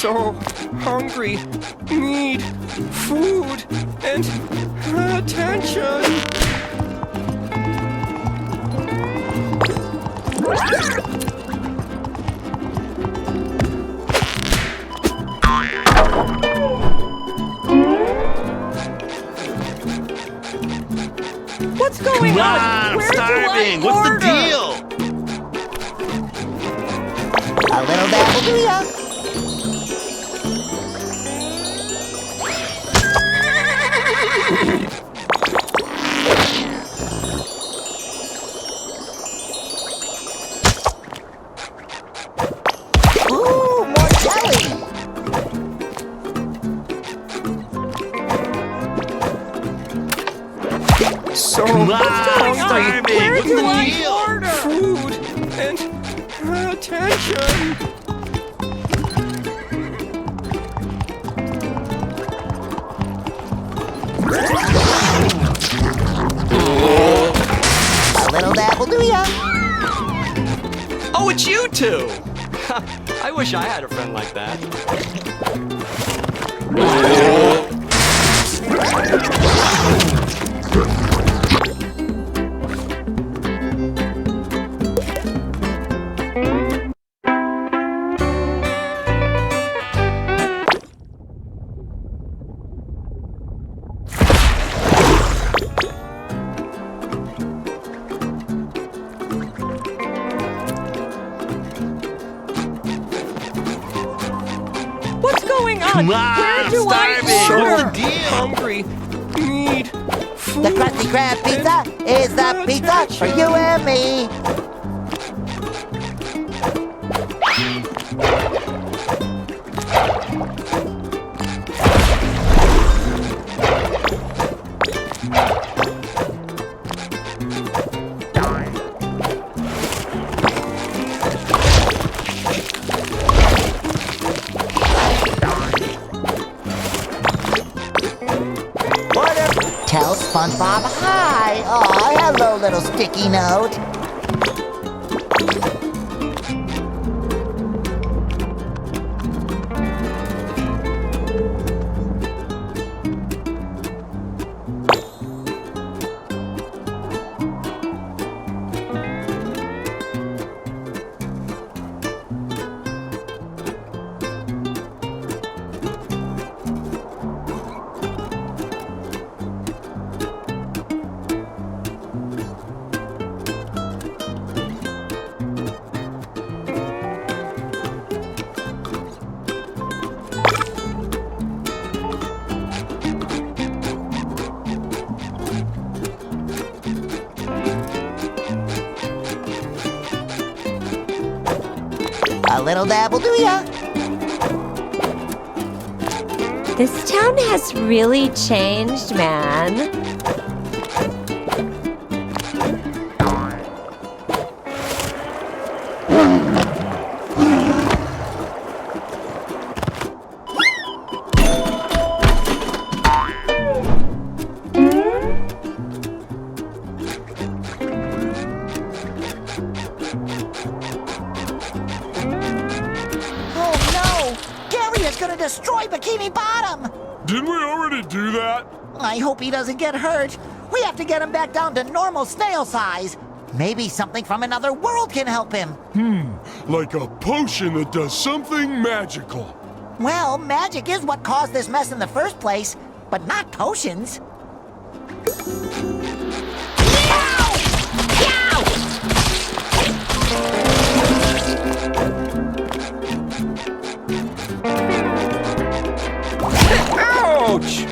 [SPEAKER 19] So hungry, need food and attention.
[SPEAKER 4] What's going on?
[SPEAKER 14] I'm starving. What's the deal?
[SPEAKER 3] A little dabble do ya? Ooh, more jelly!
[SPEAKER 19] So
[SPEAKER 14] hungry.
[SPEAKER 19] Where's
[SPEAKER 14] What's the deal?
[SPEAKER 19] Food and attention.
[SPEAKER 3] A little dabble do ya?
[SPEAKER 16] Oh, it's you two! I wish I had a friend like that.
[SPEAKER 4] What's going on? Where do I order?
[SPEAKER 19] Hungry, need food.
[SPEAKER 3] The Krusty Krab pizza is the pizza for you and me. Tell SpongeBob hi. Oh, hello, little sticky note. A little dabble do ya?
[SPEAKER 4] This town has really changed, man.
[SPEAKER 3] destroy Bikini Bottom!
[SPEAKER 2] Didn't we already do that?
[SPEAKER 3] I hope he doesn't get hurt. We have to get him back down to normal snail size. Maybe something from another world can help him.
[SPEAKER 2] Like a potion that does something magical.
[SPEAKER 3] Well, magic is what caused this mess in the first place, but not potions.
[SPEAKER 19] Ouch!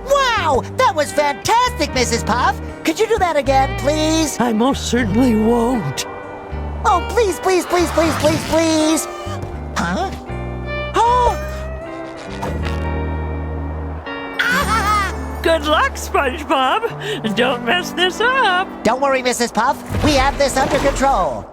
[SPEAKER 3] Wow, that was fantastic, Mrs. Puff. Could you do that again, please?
[SPEAKER 12] I most certainly won't.
[SPEAKER 3] Oh, please, please, please, please, please, please. Huh? Oh!
[SPEAKER 12] Good luck, SpongeBob. Don't mess this up.
[SPEAKER 3] Don't worry, Mrs. Puff. We have this under control.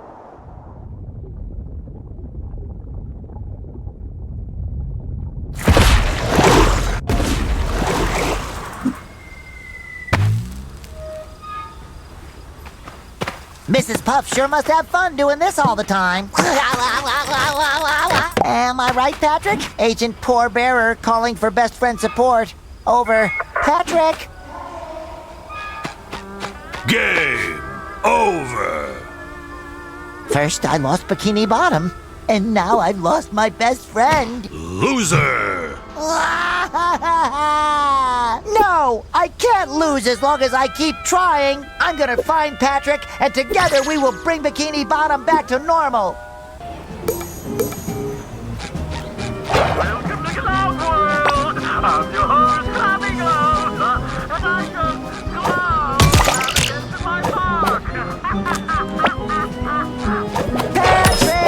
[SPEAKER 3] Mrs. Puff sure must have fun doing this all the time. Am I right, Patrick? Agent Poor Bearer calling for best friend support. Over. Patrick!
[SPEAKER 6] Game over.
[SPEAKER 3] First, I lost Bikini Bottom, and now I've lost my best friend.
[SPEAKER 6] Loser.
[SPEAKER 3] No, I can't lose as long as I keep trying. I'm gonna find Patrick, and together we will bring Bikini Bottom back to normal.
[SPEAKER 20] Welcome to Cloud World. I'm your host, Clapping Cloud, and I just glow into my park.
[SPEAKER 3] Patrick!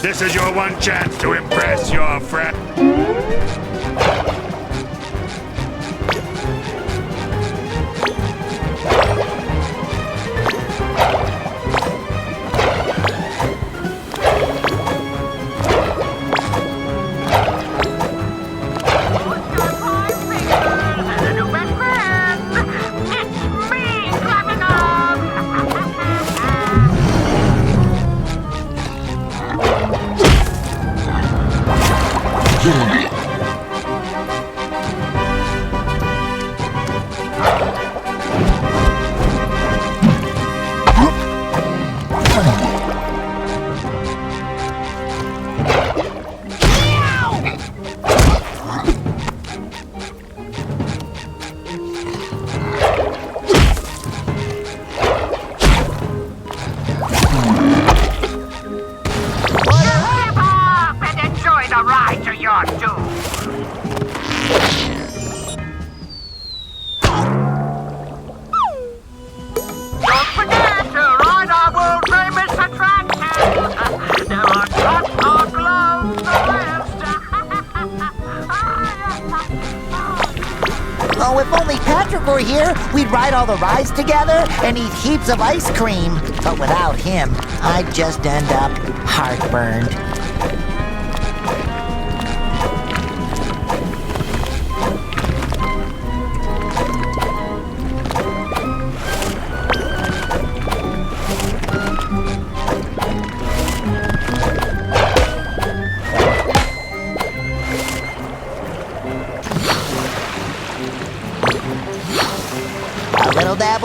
[SPEAKER 10] This is your one chance to impress your friend.
[SPEAKER 3] Oh, if only Patrick were here, we'd ride all the rides together and eat heaps of ice cream. But without him, I'd just end up heartburned.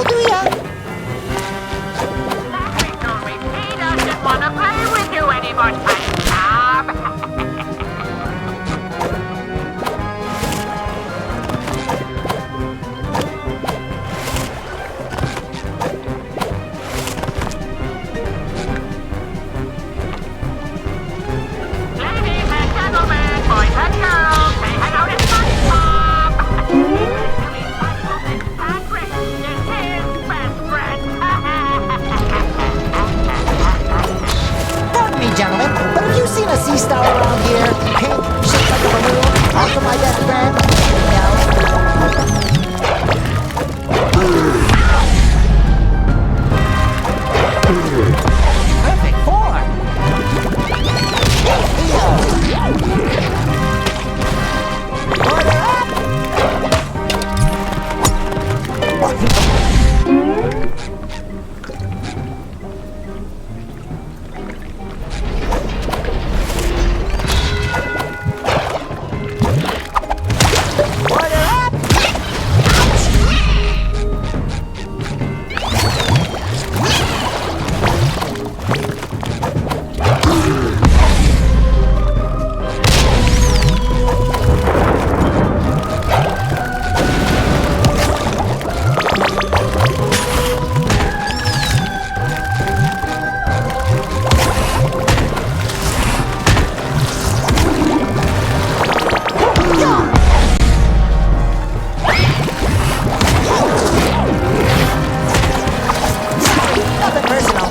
[SPEAKER 20] He doesn't want to play with you anymore, SpongeBob. Ladies and gentlemen, boys and girls, say hello to SpongeBob. Patrick is his best friend.
[SPEAKER 3] Pardon me, gentlemen, but have you seen a sea star around here? Pink, shaped like a balloon, also my best friend? No. Perfect form. Order up! Order up! Nothing personal.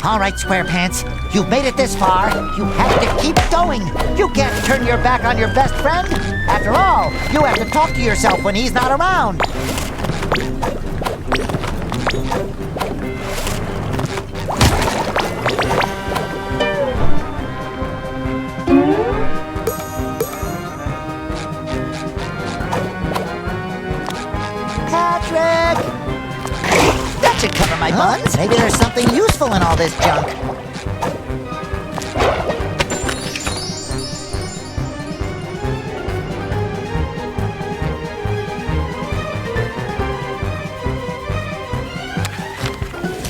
[SPEAKER 3] All right, SquarePants, you've made it this far. You have to keep going. You can't turn your back on your best friend. After all, you have to talk to yourself when he's not around. Patrick! That should cover my buns. Maybe there's something useful in all this junk.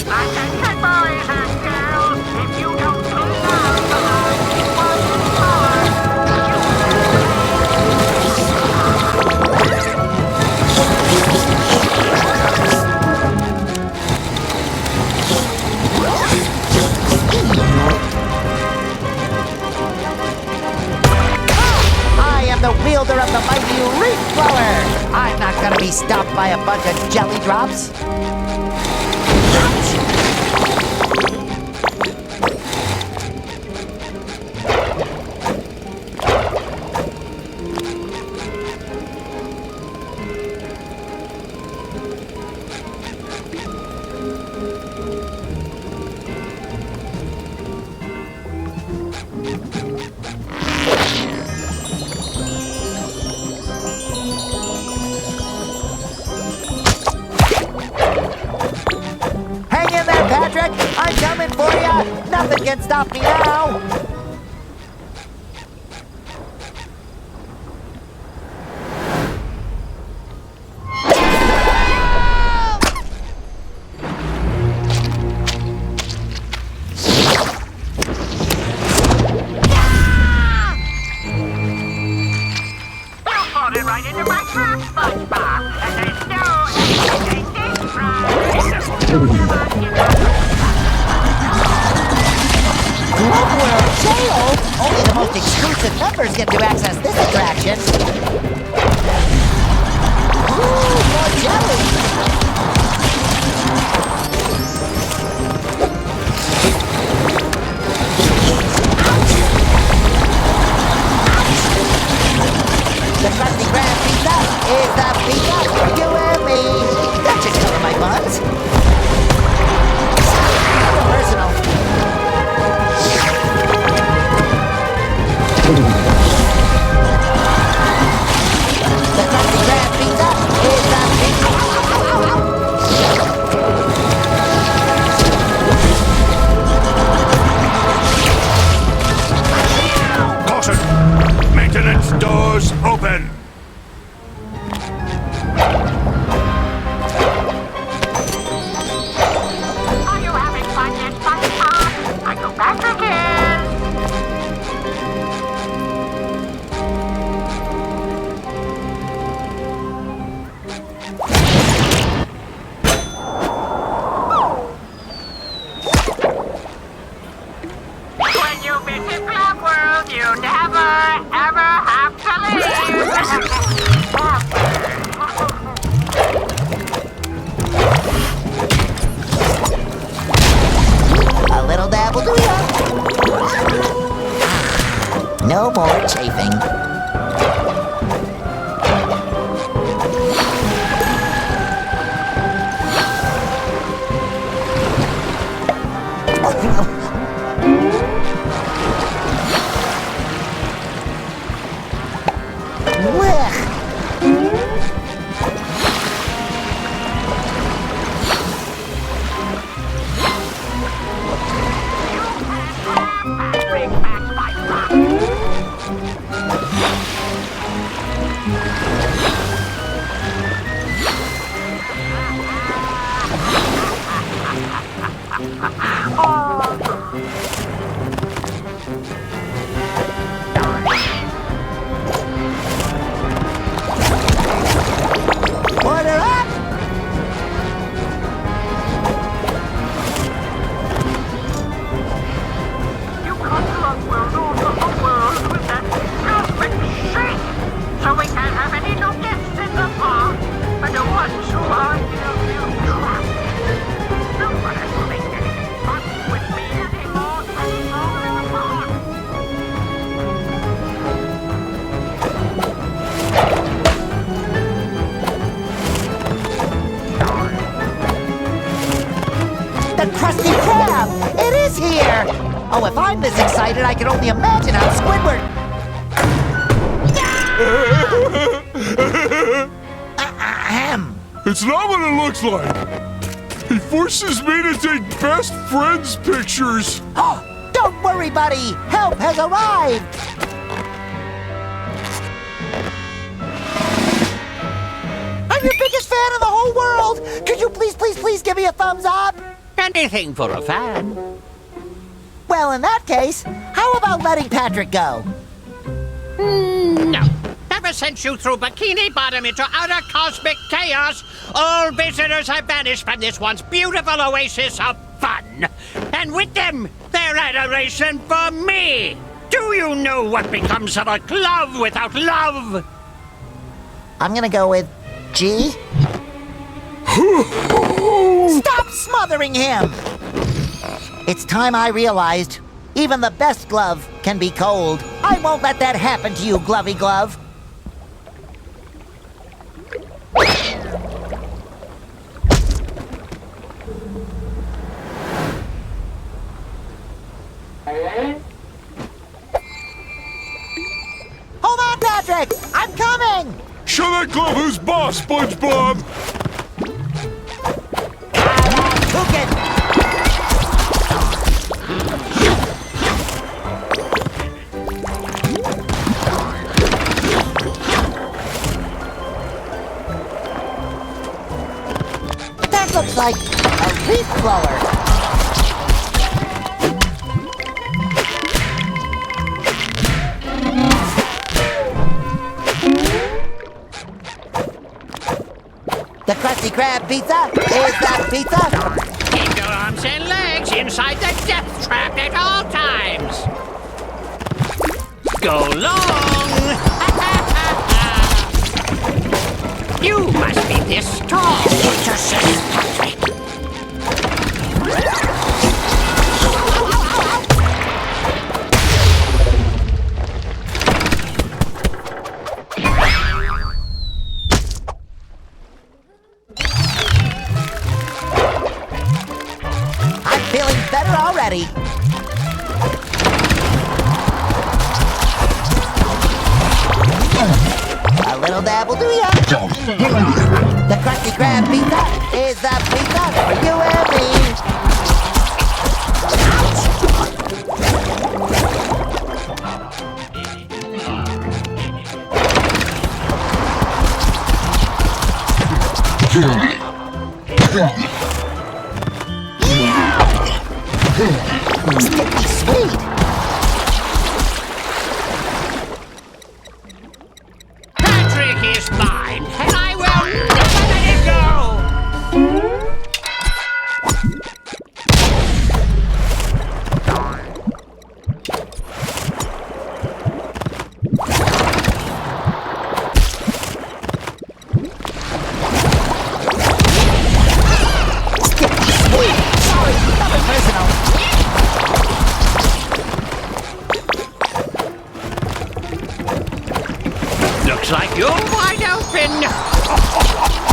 [SPEAKER 20] Attention, boys and girls, if you don't clean out the last 1 bar,
[SPEAKER 3] I am the wielder of the mighty reef blower. I'm not gonna be stopped by a bunch of jelly drops. Hang in there, Patrick. I'm coming for you. Nothing can stop me now.
[SPEAKER 20] you fall right into my trap, SpongeBob, and there's no escaping this
[SPEAKER 3] Glove World Jail? Only the most exclusive members get to access this attraction. Ooh, more jelly! The crusty grand pizza is the pizza you and me. That should cover my buns. Nothing personal. The crusty grand pizza is the pizza.
[SPEAKER 2] doors open!
[SPEAKER 20] Are you having fun yet, SpongeBob? I know Patrick is. When you visit Glove World, you never, ever have to leave.
[SPEAKER 3] A little dabble do ya? No more chafing. Order up!
[SPEAKER 20] You cut Glove World off of the world with that cosmic shake, so we can't have any new guests in the park, and the ones who are you trapped. No one is doing any fun with me anymore, so throw in the park.
[SPEAKER 3] The Krusty Krab! It is here! Oh, if I'm this excited, I can only imagine how Squidward... Ahem.
[SPEAKER 2] It's not what it looks like! He forces me to take best friends pictures!
[SPEAKER 3] Oh, don't worry, buddy! Help has arrived! I'm your biggest fan in the whole world! Could you please give me a thumbs up?
[SPEAKER 12] Anything for a fan.
[SPEAKER 3] Well, in that case, how about letting Patrick go?
[SPEAKER 14] No. Ever since you threw Bikini Bottom into utter cosmic chaos, all visitors have vanished from this once beautiful oasis of fun. And with them, their adoration for me. Do you know what becomes of a glove without love?
[SPEAKER 3] I'm gonna go with G. Stop smothering him! It's time I realized even the best glove can be cold. I won't let that happen to you, Glovey Glove. Hold on, Patrick! I'm coming!
[SPEAKER 2] Show that glove who's boss, SpongeBob!
[SPEAKER 3] That looks like a leaf blower. The Krusty Krab pizza is the pizza.
[SPEAKER 14] Keep your arms and legs inside the death trap at all times. Go long. You must be this tall, says Patrick.
[SPEAKER 3] I'm feeling better already. A little dabble do ya? The Krusty Krab pizza is the pizza for you and me. Sticky sweet.
[SPEAKER 13] Patrick is mine, and I will never let him go!
[SPEAKER 3] Sticky sweet. Sorry, nothing personal.
[SPEAKER 13] Looks like you're wide open.